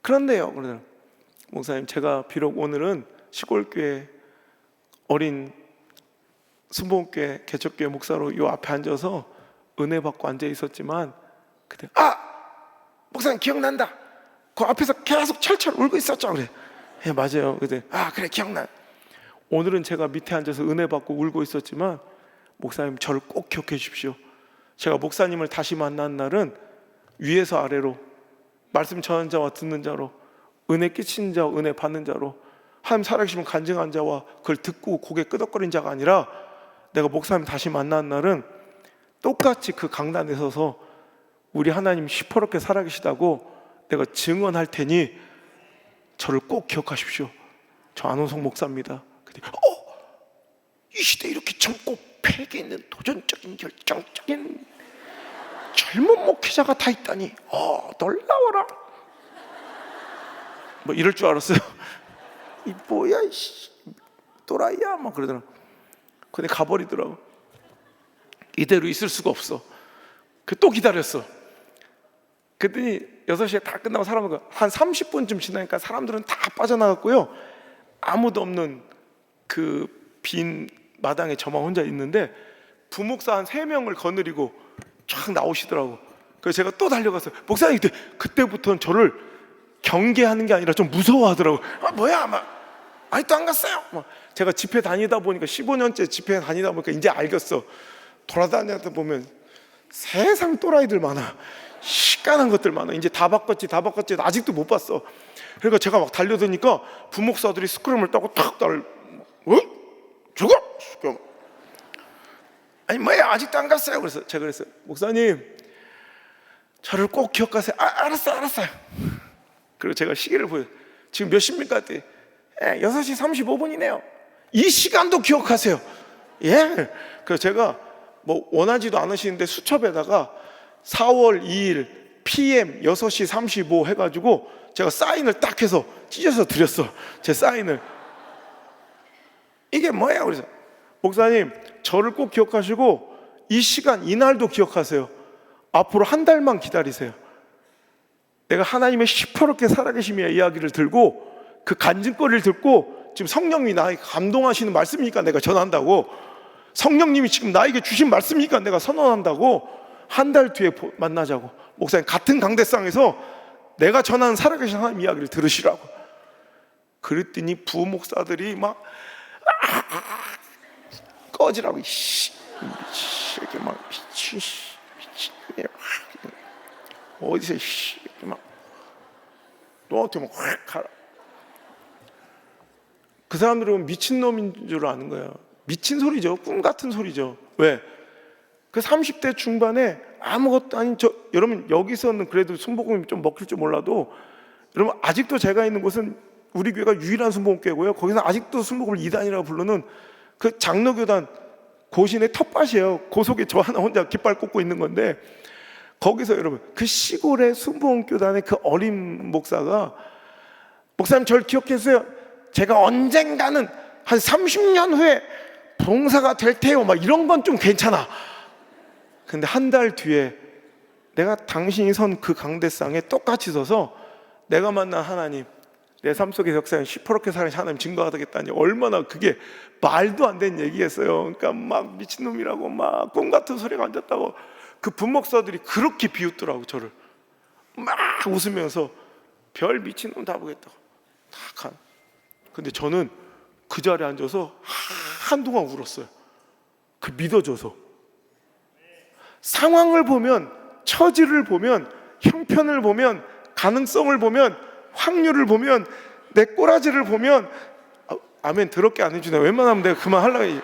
그런데요 그러더라고요. 목사님 제가 비록 오늘은 시골교회 어린 순복음교회 개척교회 목사로 요 앞에 앉아서 은혜 받고 앉아 있었지만 그때 목사님 기억난다. 그 앞에서 계속 철철 울고 있었죠. 그래. 예 맞아요. 그때 그래 기억나. 오늘은 제가 밑에 앉아서 은혜 받고 울고 있었지만 목사님 저를 꼭 기억해 주십시오. 제가 목사님을 다시 만난 날은 위에서 아래로 말씀 전하는 자와 듣는 자로 은혜 끼치는 자와 은혜 받는 자로 하나님 살아계시면 간증한 자와 그걸 듣고 고개 끄덕거린 자가 아니라 내가 목사님 다시 만난 날은 똑같이 그 강단에 서서 우리 하나님 시퍼렇게 살아계시다고 내가 증언할 테니 저를 꼭 기억하십시오. 저 안호성 목사입니다. 이 시대에 이렇게 젊고 패기 있는 도전적인 열정적인 젊은 목회자가 다 있다니 놀라워라. 뭐 이럴 줄 알았어요. 이 뭐야 이씨 또라이야 막 그러더라. 근데 가버리더라고. 이대로 있을 수가 없어. 또 기다렸어. 그랬더니 6시에 다 끝나고 사람들 한 30분쯤 지나니까 사람들은 다 빠져나갔고요. 아무도 없는 그 빈 마당에 저만 혼자 있는데 부목사 한 3명을 거느리고 쫙 나오시더라고. 그래서 제가 또 달려갔어요. 목사님 그때부터는 저를 경계하는 게 아니라 좀 무서워하더라고. 뭐야 막 아직도 안 갔어요. 막 제가 집회 다니다 보니까 15년째 집회 다니다 보니까 이제 알겠어. 돌아다니다 보면 세상 또라이들 많아. 시간한 것들 많아. 이제 다 바꿨지 아직도 못 봤어. 그러니까 제가 막 달려드니까 부목사들이 스크럼을 따고 탁 죽어! 아니 뭐야 아직도 안 갔어요. 그래서 제가 그랬어요. 목사님 저를 꼭 기억하세요. 알았어요. 그리고 제가 시계를 보여. 지금 몇 시입니까? 그랬더니 6시 35분이네요. 이 시간도 기억하세요. 예. 그래서 제가 뭐 원하지도 않으시는데 수첩에다가 4월 2일 PM 6시 35 해가지고 제가 사인을 딱 해서 찢어서 드렸어. 제 사인을. 이게 뭐예요? 그래서 목사님 저를 꼭 기억하시고 이 시간 이날도 기억하세요. 앞으로 한 달만 기다리세요. 내가 하나님의 시퍼렇게 살아계심의 이야기를 들고 그 간증거리를 듣고 지금 성령님이 나에게 감동하시는 말씀이니까 내가 전한다고, 성령님이 지금 나에게 주신 말씀이니까 내가 선언한다고, 한 달 뒤에 만나자고. 목사님 같은 강대상에서 내가 전하는 살아계신 하나님 이야기를 들으시라고. 그랬더니 부목사들이 막 꺼지라고. 이렇게 막 미친 어디서 이렇게 막 너한테 막 확 가라. 그 사람들은 미친놈인 줄 아는 거예요. 미친 소리죠. 꿈 같은 소리죠. 왜? 그 30대 중반에 아무것도 아닌 여러분 여기서는 그래도 순복음이 좀 먹힐 줄 몰라도 여러분 아직도 제가 있는 곳은 우리 교회가 유일한 순복음교회고요. 거기서 아직도 순복음을 2단이라고 부르는 그 장로교단 고신의 텃밭이에요. 그 속에 저 하나 혼자 깃발 꽂고 있는 건데, 거기서 여러분 그 시골의 순복음교단의 그 어린 목사가 목사님 저를 기억해주세요. 제가 언젠가는 한 30년 후에 봉사가 될 테요. 막 이런 건 좀 괜찮아. 근데 한 달 뒤에 내가 당신이 선 그 강대상에 똑같이 서서 내가 만난 하나님, 내 삶 속의 역사에 시퍼렇게 살아계신 하나님 증거하겠다니 얼마나 그게 말도 안 되는 얘기겠어요. 그러니까 막 미친놈이라고 막 꿈 같은 소리가 앉았다고 그 분목사들이 그렇게 비웃더라고. 저를 막 웃으면서 별 미친놈 다 보겠다고 탁 한. 근데 저는 그 자리에 앉아서 한동안 울었어요. 그 믿어줘서. 상황을 보면, 처지를 보면, 형편을 보면, 가능성을 보면, 확률을 보면, 내 꼬라지를 보면, 아멘 더럽게 안 해주네. 웬만하면 내가 그만하려고 해.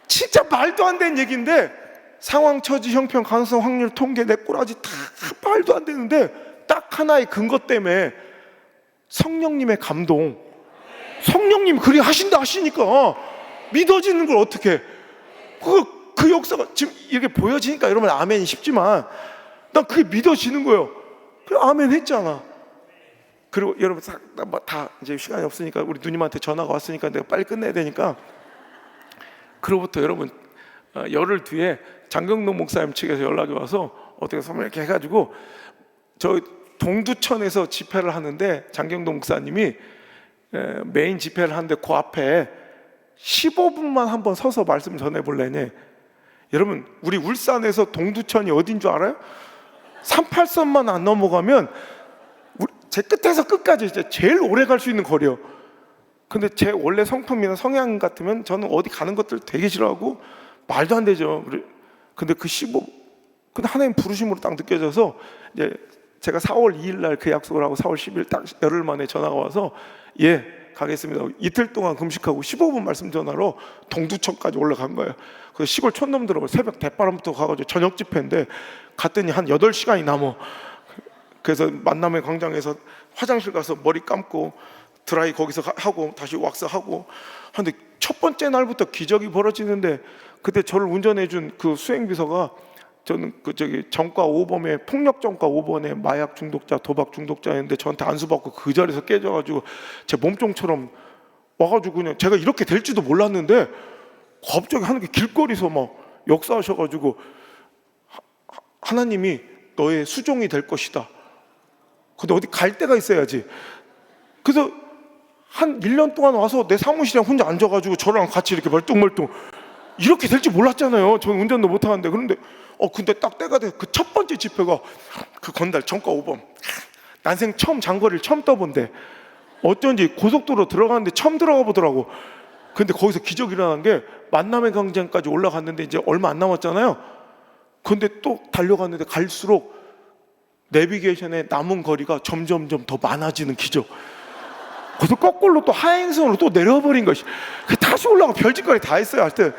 진짜 말도 안 되는 얘기인데 상황, 처지, 형편, 가능성, 확률, 통계, 내 꼬라지 다 말도 안 되는데 딱 하나의 근거 때문에 성령님의 감동, 성령님 그리 하시니까 믿어지는 걸 어떻게 그 역사가 지금 이렇게 보여지니까 여러분 아멘이 쉽지만 난 그게 믿어지는 거예요. 그래 아멘 했잖아. 그리고 여러분 다 이제 시간이 없으니까 우리 누님한테 전화가 왔으니까 내가 빨리 끝내야 되니까, 그로부터 여러분 열흘 뒤에 장경동 목사님 측에서 연락이 와서 어떻게 해서 이렇게 해가지고 저 동두천에서 집회를 하는데 장경동 목사님이 메인 집회를 하는데 그 앞에 15분만 한번 서서 말씀 전해볼래니. 여러분 우리 울산에서 동두천이 어딘 줄 알아요? 38선만 안 넘어가면 제 끝에서 끝까지 이제 제일 오래 갈 수 있는 거리요. 근데 제 원래 성품이나 성향 같으면 저는 어디 가는 것들 되게 싫어하고 말도 안 되죠. 근데 근데 하나님 부르심으로 딱 느껴져서 이제 제가 4월 2일 날 그 약속을 하고 4월 10일 딱 열흘 만에 전화가 와서 예 가겠습니다. 이틀 동안 금식하고 15분 말씀 전화로 동두천까지 올라간 거예요. 그 시골 촌놈들하고 새벽 대바람부터 가가지고 저녁 집회인데 갔더니 한 8시간이 남어. 그래서 만남의 광장에서 화장실 가서 머리 감고 드라이 거기서 하고 다시 왁스하고 하는데 첫 번째 날부터 기적이 벌어지는데, 그때 저를 운전해준 그 수행비서가 저는 정과 5범에 폭력 정과 5번에 마약 중독자, 도박 중독자였는데 저한테 안수받고 그 자리에서 깨져가지고 제 몸종처럼 와가지고 그냥 제가 이렇게 될지도 몰랐는데 갑자기 하는 게 길거리에서 막 역사하셔가지고 하나님이 너의 수종이 될 것이다. 근데 어디 갈 데가 있어야지. 그래서 한 1년 동안 와서 내 사무실에 혼자 앉아가지고 저랑 같이 이렇게 멀뚱멀뚱 이렇게 될지 몰랐잖아요. 저는 운전도 못하는데. 그런데 근데 딱 때가 돼. 그 첫 번째 집회가 그 건달 정가 5번. 난생 처음 장거리를 처음 떠본데 어쩐지 고속도로 들어가는데 처음 들어가 보더라고. 근데 거기서 기적이 일어난 게 만남의 광장까지 올라갔는데 이제 얼마 안 남았잖아요. 근데 또 달려갔는데 갈수록 내비게이션에 남은 거리가 점점점 더 많아지는 기적. 그래서 거꾸로 또 하행선으로 또 내려버린 것이. 다시 올라가 별짓거리 다 했어요. 하여튼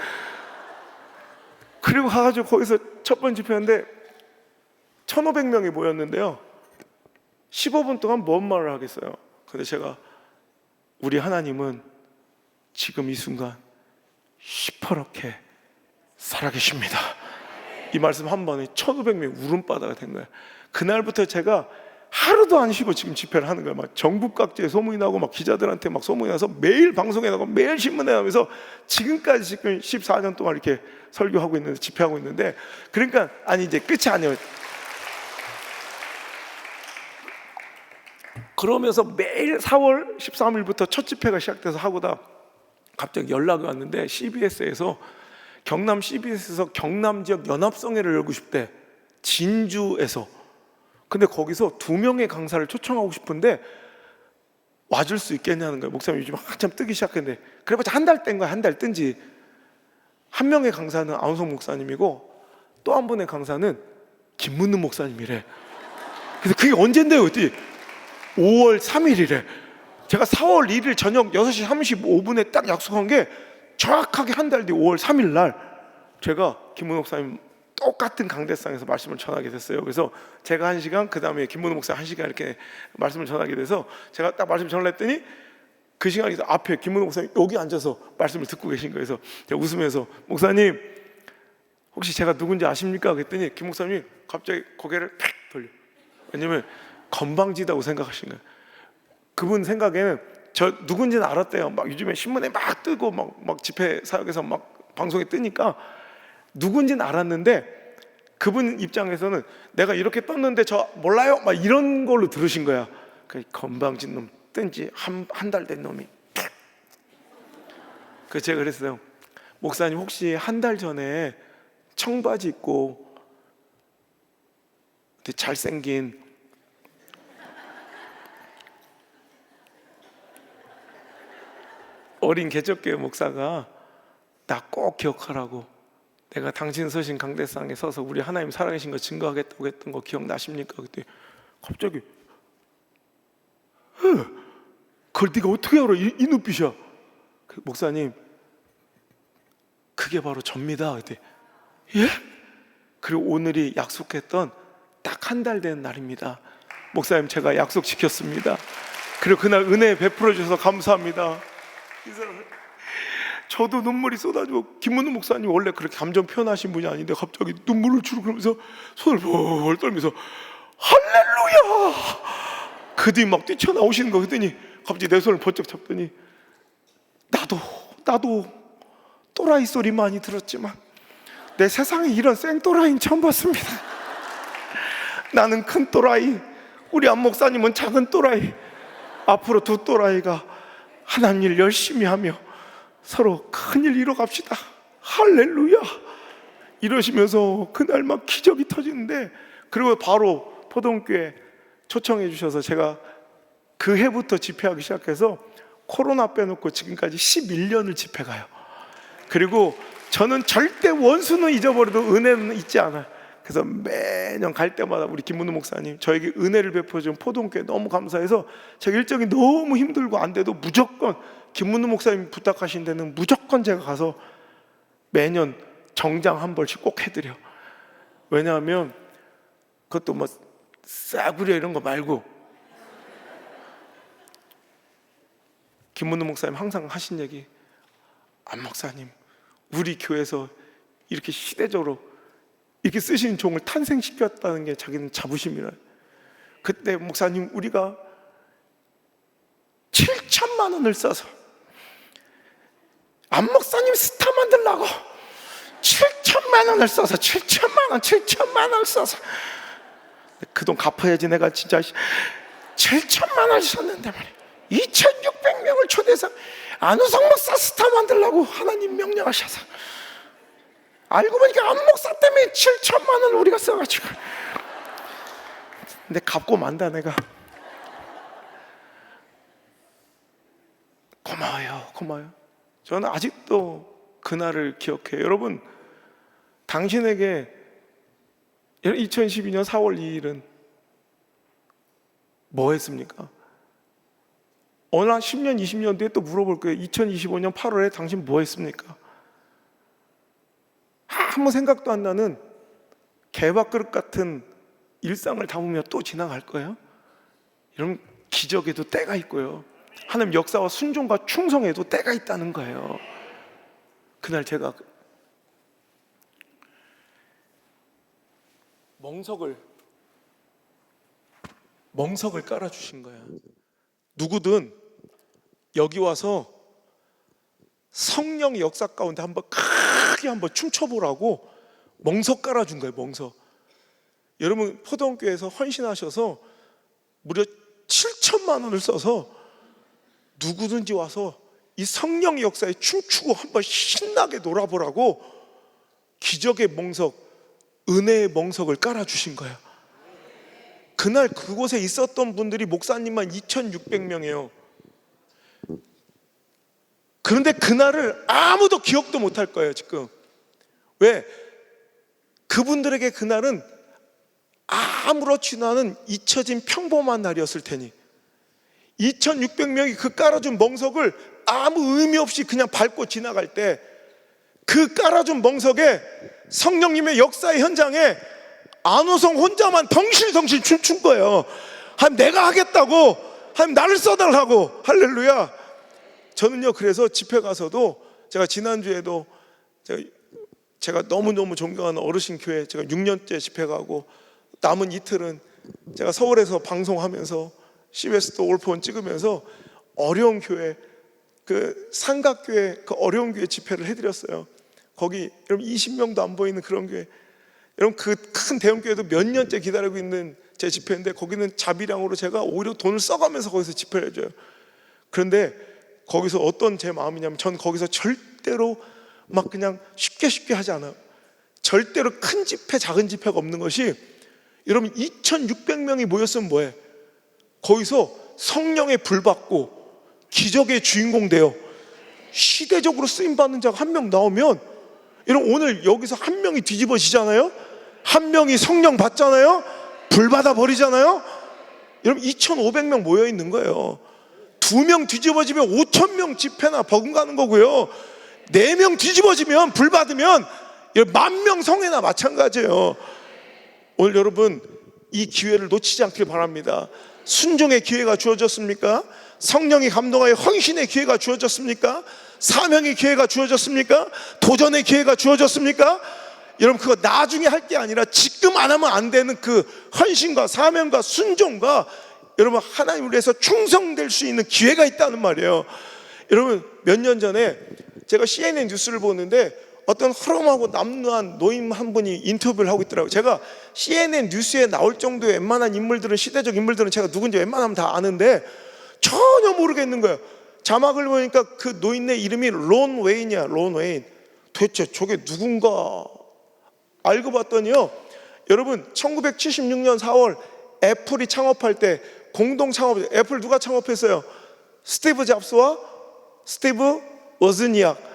그리고 가가지고 거기서 첫 번째 집회인데 1,500명이 모였는데요, 15분 동안 뭔 말을 하겠어요. 근데 제가 우리 하나님은 지금 이 순간 시퍼렇게 살아계십니다, 이 말씀 한 번에 1,500명이 울음바다가 된 거예요. 그날부터 제가 하루도 안 쉬고 지금 집회를 하는 거예요. 막 전국 각지에 소문이 나고 막 기자들한테 막 소문이 나서 매일 방송에 나가고 매일 신문에 나오면서 지금까지 지금 14년 동안 이렇게 설교하고 있는데, 집회하고 있는데, 그러니까 아니 이제 끝이 아니에요. 그러면서 매일 4월 13일부터 첫 집회가 시작돼서 하고다 갑자기 연락이 왔는데, CBS에서 경남 CBS에서 경남 지역 연합성회를 열고 싶대, 진주에서. 근데 거기서 2명의 강사를 초청하고 싶은데 와줄 수 있겠냐는 거예요. 목사님 요즘 한참 뜨기 시작했는데, 그래봤자 한 달 뗀 거야. 한 달 뜬지. 한 명의 강사는 안우성 목사님이고 또 한 분의 강사는 김문능 목사님이래. 그래서 그게 언젠데요? 그랬더니 5월 3일이래. 제가 4월 1일 저녁 6시 35분에 딱 약속한 게 정확하게 한 달 뒤 5월 3일 날 제가 김문능 목사님 똑같은 강대상에서 말씀을 전하게 됐어요. 그래서 제가 1시간, 그 다음에 김문능 목사 1시간 이렇게 말씀을 전하게 돼서 제가 딱 말씀 전을 했더니 그 시간에 앞에 김문능 목사님 여기 앉아서 말씀을 듣고 계신 거예요. 그래서 제가 웃으면서 목사님 혹시 제가 누군지 아십니까? 그랬더니 김 목사님이 갑자기 고개를 탁 돌려. 왜냐면 건방지다고 생각하신 거예요. 그분 생각에는 저 누군지는 알았대요. 막 요즘에 신문에 막 뜨고 막 집회 사역에서 막 방송에 뜨니까 누군지는 알았는데 그분 입장에서는 내가 이렇게 떴는데 저 몰라요? 막 이런 걸로 들으신 거야. 그 건방진 놈, 뜬지 한 달 된 놈이. 그래서 제가 그랬어요. 목사님 혹시 한 달 전에 청바지 입고 되게 잘생긴 어린 개척교회 목사가 나 꼭 기억하라고, 내가 당신 서신 강대상에 서서 우리 하나님 살아계신 거 증거하겠다고 했던 거 기억나십니까? 그때 갑자기 그걸 네가 어떻게 알아? 이 눈빛이야. 목사님 그게 바로 접니다. 그때 예? 그리고 오늘이 약속했던 딱 한 달 된 날입니다. 목사님 제가 약속 지켰습니다. 그리고 그날 은혜 베풀어 주셔서 감사합니다. 이 사람을 저도 눈물이 쏟아지고, 김문우 목사님 원래 그렇게 감정 표현하신 분이 아닌데 갑자기 눈물을 주르 그러면서 손을 벌 떨면서 할렐루야! 그 뒤 막 뛰쳐나오시는 거. 그랬더니 갑자기 내 손을 번쩍 잡더니 나도 또라이 소리 많이 들었지만 내 세상에 이런 생또라이는 처음 봤습니다. 나는 큰 또라이, 우리 안 목사님은 작은 또라이. 앞으로 두 또라이가 하나님 일 열심히 하며 서로 큰일 이뤄갑시다. 할렐루야! 이러시면서 그날 막 기적이 터지는데, 그리고 바로 포동교회 초청해 주셔서 제가 그 해부터 집회하기 시작해서 코로나 빼놓고 지금까지 11년을 집회 가요. 그리고 저는 절대 원수는 잊어버려도 은혜는 잊지 않아요. 그래서 매년 갈 때마다 우리 김문우 목사님 저에게 은혜를 베풀어준 포동교회 너무 감사해서 제가 일정이 너무 힘들고 안 돼도 무조건 김문우 목사님 부탁하신 데는 무조건 제가 가서 매년 정장 한 벌씩 꼭 해드려. 왜냐하면 그것도 뭐 싸구려 이런 거 말고, 김문우 목사님 항상 하신 얘기, 안 목사님 우리 교회에서 이렇게 시대적으로 이렇게 쓰신 종을 탄생시켰다는 게 자기는 자부심이라. 그때 목사님 우리가 7천만 원을 써서 안 목사님 스타 만들라고 7천만 원을 써서 7천만 원 써서 그 돈 갚아야지. 내가 진짜 7천만 원을 썼는데 말이야. 2,600명을 초대해서 안우성 목사 스타 만들라고 하나님 명령하셔서, 알고 보니까 안 목사 때문에 7천만 원을 우리가 써가지고. 근데 갚고 만다 내가. 고마워요. 저는 아직도 그날을 기억해요. 여러분, 당신에게 2012년 4월 2일은 뭐 했습니까? 어느 한 10년, 20년 뒤에 또 물어볼 거예요. 2025년 8월에 당신 뭐 했습니까? 아무 생각도 안 나는 개밥그릇 같은 일상을 담으며 또 지나갈 거예요. 이런 기적에도 때가 있고요, 하나님 역사와 순종과 충성에도 때가 있다는 거예요. 그날 제가 멍석을 깔아주신 거예요. 누구든 여기 와서 성령의 역사 가운데 한번 크게 한번 춤춰보라고 멍석 깔아준 거예요. 멍석. 여러분 포동교회에서 헌신하셔서 무려 7천만 원을 써서 누구든지 와서 이 성령의 역사에 춤추고 한번 신나게 놀아보라고 기적의 멍석, 은혜의 멍석을 깔아주신 거예요. 그날 그곳에 있었던 분들이 목사님만 2,600명이에요. 그런데 그날을 아무도 기억도 못할 거예요 지금. 왜? 그분들에게 그날은 아무렇지도 않은 잊혀진 평범한 날이었을 테니 2,600명이 그 깔아준 멍석을 아무 의미 없이 그냥 밟고 지나갈 때 그 깔아준 멍석에 성령님의 역사의 현장에 안호성 혼자만 덩실덩실 춤춘 거예요. 하나님 내가 하겠다고, 하나님 나를 써달라고. 할렐루야. 저는요 그래서 집회 가서도 제가 지난주에도 제가 너무너무 존경하는 어르신 교회 제가 6년째 집회 가고 남은 이틀은 제가 서울에서 방송하면서 CBS도 올폰 찍으면서 어려운 교회, 그 삼각교회, 그 어려운 교회 집회를 해드렸어요. 거기 여러분 20명도 안 보이는 그런 교회, 여러분 그 큰 대형교회도 몇 년째 기다리고 있는 제 집회인데 거기는 자비량으로 제가 오히려 돈을 써가면서 거기서 집회를 해줘요. 그런데 거기서 어떤 제 마음이냐면 전 거기서 절대로 막 그냥 쉽게 하지 않아요. 절대로 큰 집회 작은 집회가 없는 것이, 여러분 2,600명이 모였으면 뭐해? 거기서 성령의 불 받고 기적의 주인공 되어 시대적으로 쓰임받는 자가 한 명 나오면, 여러분 오늘 여기서 한 명이 뒤집어지잖아요. 한 명이 성령 받잖아요. 불 받아 버리잖아요. 여러분 2,500명 모여 있는 거예요. 2명 뒤집어지면 5,000명 집회나 버금가는 거고요. 4명 뒤집어지면 불 받으면 10,000명 성회나 마찬가지예요. 오늘 여러분 이 기회를 놓치지 않길 바랍니다. 순종의 기회가 주어졌습니까? 성령이 감동하여 헌신의 기회가 주어졌습니까? 사명의 기회가 주어졌습니까? 도전의 기회가 주어졌습니까? 여러분 그거 나중에 할 게 아니라 지금 안 하면 안 되는 그 헌신과 사명과 순종과 여러분 하나님을 위해서 충성될 수 있는 기회가 있다는 말이에요. 여러분 몇 년 전에 제가 CNN 뉴스를 보는데 어떤 허름하고 남루한 노인 한 분이 인터뷰를 하고 있더라고요. 제가 CNN 뉴스에 나올 정도의 웬만한 인물들은, 시대적 인물들은 제가 누군지 웬만하면 다 아는데 전혀 모르겠는 거예요. 자막을 보니까 그 노인의 이름이 론 웨인이야. 론 웨인. 도대체 저게 누군가 알고 봤더니요, 여러분 1976년 4월 애플이 창업할 때 공동 창업, 애플 누가 창업했어요? 스티브 잡스와 스티브 워즈니악.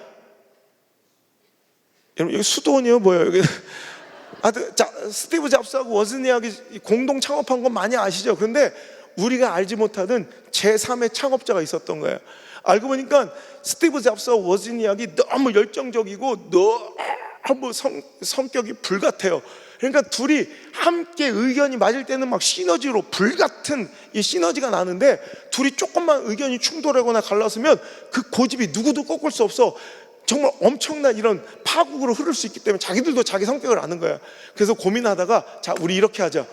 여러분 여기 수도원이에요 뭐예요 여기? 스티브 잡스하고 워즈니악이 공동 창업한 건 많이 아시죠? 그런데 우리가 알지 못하던 제3의 창업자가 있었던 거예요. 알고 보니까 스티브 잡스와 워즈니악이 너무 열정적이고 너무 성격이 불같아요. 그러니까 둘이 함께 의견이 맞을 때는 막 시너지로 불같은 이 시너지가 나는데, 둘이 조금만 의견이 충돌하거나 갈라서면 그 고집이 누구도 꺾을 수 없어. 정말 엄청난 이런 파국으로 흐를 수 있기 때문에 자기들도 자기 성격을 아는 거야. 그래서 고민하다가 자 우리 이렇게 하자.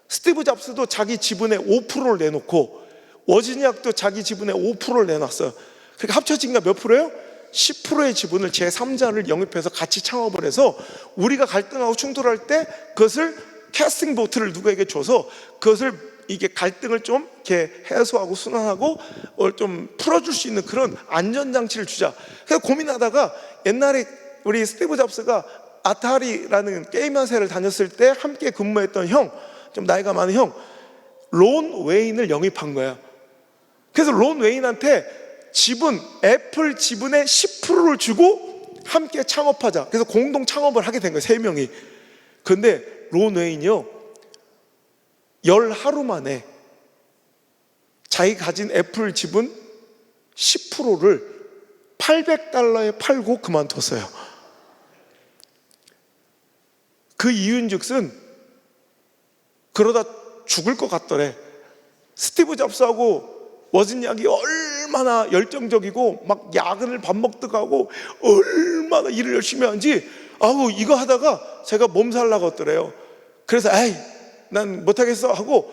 스티브 잡스도 자기 지분의 5%를 내놓고 워즈니악도 자기 지분의 5%를 내놨어요. 그러니까 합쳐진 게 몇 프로예요? 10%의 지분을 제3자를 영입해서 같이 창업을 해서 우리가 갈등하고 충돌할 때 그것을 캐스팅 보트를 누구에게 줘서 그것을 이게 갈등을 좀 이렇게 해소하고 순환하고 좀 풀어줄 수 있는 그런 안전장치를 주자. 그래서 고민하다가 옛날에 우리 스티브 잡스가 아타리라는 게임 회사를 다녔을 때 함께 근무했던 형, 좀 나이가 많은 형, 론 웨인을 영입한 거야. 그래서 론 웨인한테 애플 지분의 10%를 주고 함께 창업하자. 그래서 공동 창업을 하게 된 거예요, 3명이. 그런데 론 웨인이요 10하루 만에 자기 가진 애플 지분 10%를 $800에 팔고 그만뒀어요. 그 이유인즉슨 그러다 죽을 것 같더래. 스티브 잡스하고 워즈니악이 얼마나 열정적이고 막 야근을 밥 먹듯 하고 얼마나 일을 열심히 하는지, 아우 이거 하다가 제가 몸살 나갔더래요. 그래서 에이 난 못하겠어 하고,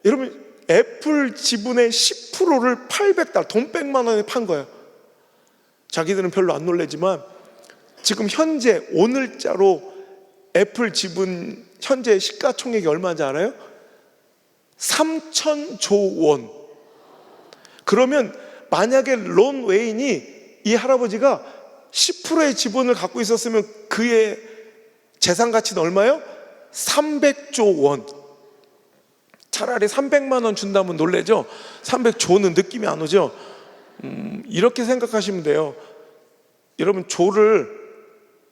여러분 애플 지분의 10%를 $800, 돈 100만 원에 판 거예요. 자기들은 별로 안 놀래지만 지금 현재 오늘자로 애플 지분 현재 시가총액이 얼마인지 알아요? 3,000조 원. 그러면 만약에 론 웨인이, 이 할아버지가 10%의 지분을 갖고 있었으면 그의 재산 가치는 얼마예요? 300조 원. 차라리 300만 원 준다면 놀래죠? 300조는 느낌이 안 오죠? 이렇게 생각하시면 돼요. 여러분 조를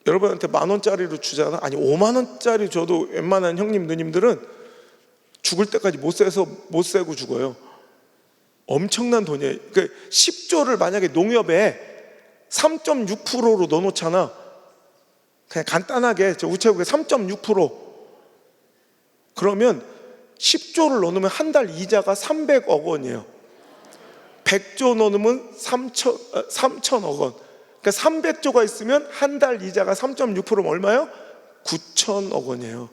여러분한테 10,000원짜리로 주잖아. 아니 50,000원짜리 줘도 웬만한 형님 누님들은 죽을 때까지 못 세고 죽어요. 엄청난 돈이에요. 그러니까 10조를 만약에 농협에 3.6%로 넣어놓잖아. 그냥 간단하게 우체국에 3.6%, 그러면 10조를 넣어놓으면 한 달 이자가 300억 원이에요. 100조 넣어놓으면 3천억 원. 그러니까 300조가 있으면 한 달 이자가 3.6%면 얼마예요? 9천억 원이에요.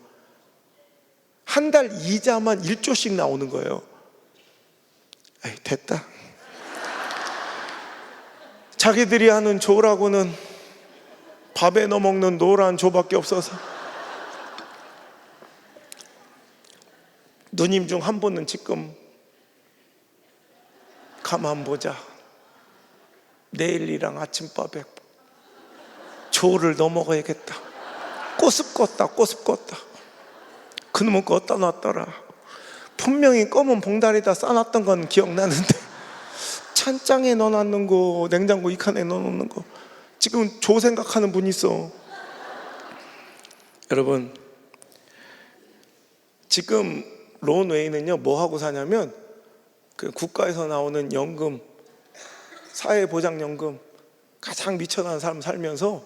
한 달 이자만 1조씩 나오는 거예요. 에이, 됐다. 자기들이 하는 조라고는 밥에 넣어 먹는 노란 조밖에 없어서. 누님 중 한 분은 지금 가만 보자, 내일이랑 아침밥에 조를 넣어 먹어야겠다. 꼬습 껐다. 그놈은 거 어디다 놨더라. 분명히 검은 봉다리에다 싸놨던 건 기억나는데 찬장에 넣어놨는 거, 냉장고 이 칸에 넣어놓는 거, 지금 조 생각하는 분이 있어. 여러분 지금 론 웨이는요 뭐 하고 사냐면, 그 국가에서 나오는 연금, 사회보장연금 가장 미쳐나는 사람 살면서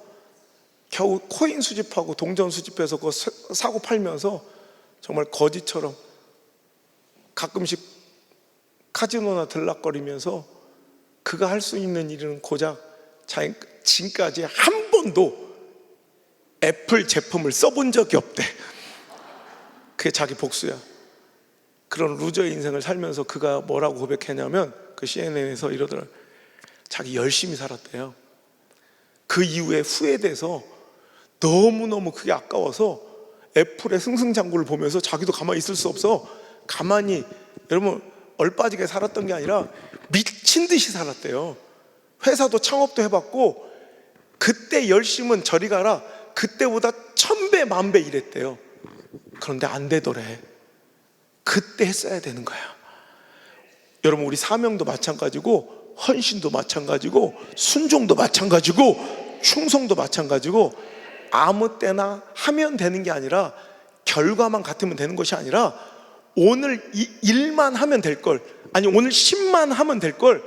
겨우 코인 수집하고 동전 수집해서 그거 사고 팔면서 정말 거지처럼 가끔씩 카지노나 들락거리면서, 그가 할 수 있는 일은 고작 지금까지 한 번도 애플 제품을 써본 적이 없대. 그게 자기 복수야. 그런 루저의 인생을 살면서 그가 뭐라고 고백했냐면, 그 CNN에서 이러더라고요. 자기 열심히 살았대요. 그 이후에 후회돼서 너무너무 그게 아까워서 애플의 승승장구를 보면서 자기도 가만히 있을 수 없어 가만히, 여러분 얼빠지게 살았던 게 아니라 미친 듯이 살았대요. 회사도 창업도 해봤고, 그때 열심은 저리 가라, 그때보다 1000배 만배 일했대요. 그런데 안 되더래. 그때 했어야 되는 거야. 여러분 우리 사명도 마찬가지고, 헌신도 마찬가지고, 순종도 마찬가지고, 충성도 마찬가지고, 아무 때나 하면 되는 게 아니라, 결과만 같으면 되는 것이 아니라, 오늘 일만 하면 될 걸, 아니 오늘 10만 하면 될 걸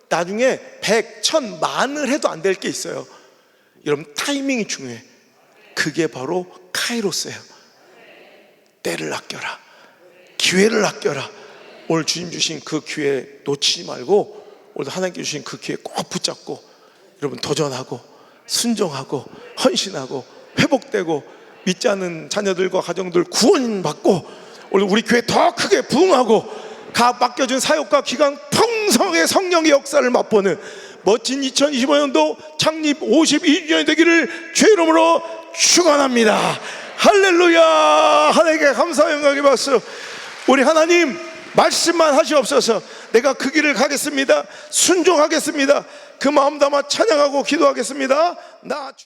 나중에 100, 1000, 만을 해도 안 될 게 있어요. 여러분 타이밍이 중요해. 그게 바로 카이로스예요. 때를 아껴라, 기회를 아껴라. 오늘 주님 주신 그 기회 놓치지 말고, 오늘 하나님께 주신 그 기회 꼭 붙잡고, 여러분 도전하고 순종하고 헌신하고 회복되고, 믿지 않는 자녀들과 가정들 구원받고, 오늘 우리 교회 더 크게 부흥하고, 가 맡겨준 사역과 기간 풍성의 성령의 역사를 맛보는 멋진 2025년도 창립 52주년이 되기를 주의 이름으로 축원합니다. 할렐루야. 하나님께 감사와 영광의 박수. 우리 하나님 말씀만 하시옵소서. 내가 그 길을 가겠습니다. 순종하겠습니다. 그 마음 담아 찬양하고 기도하겠습니다.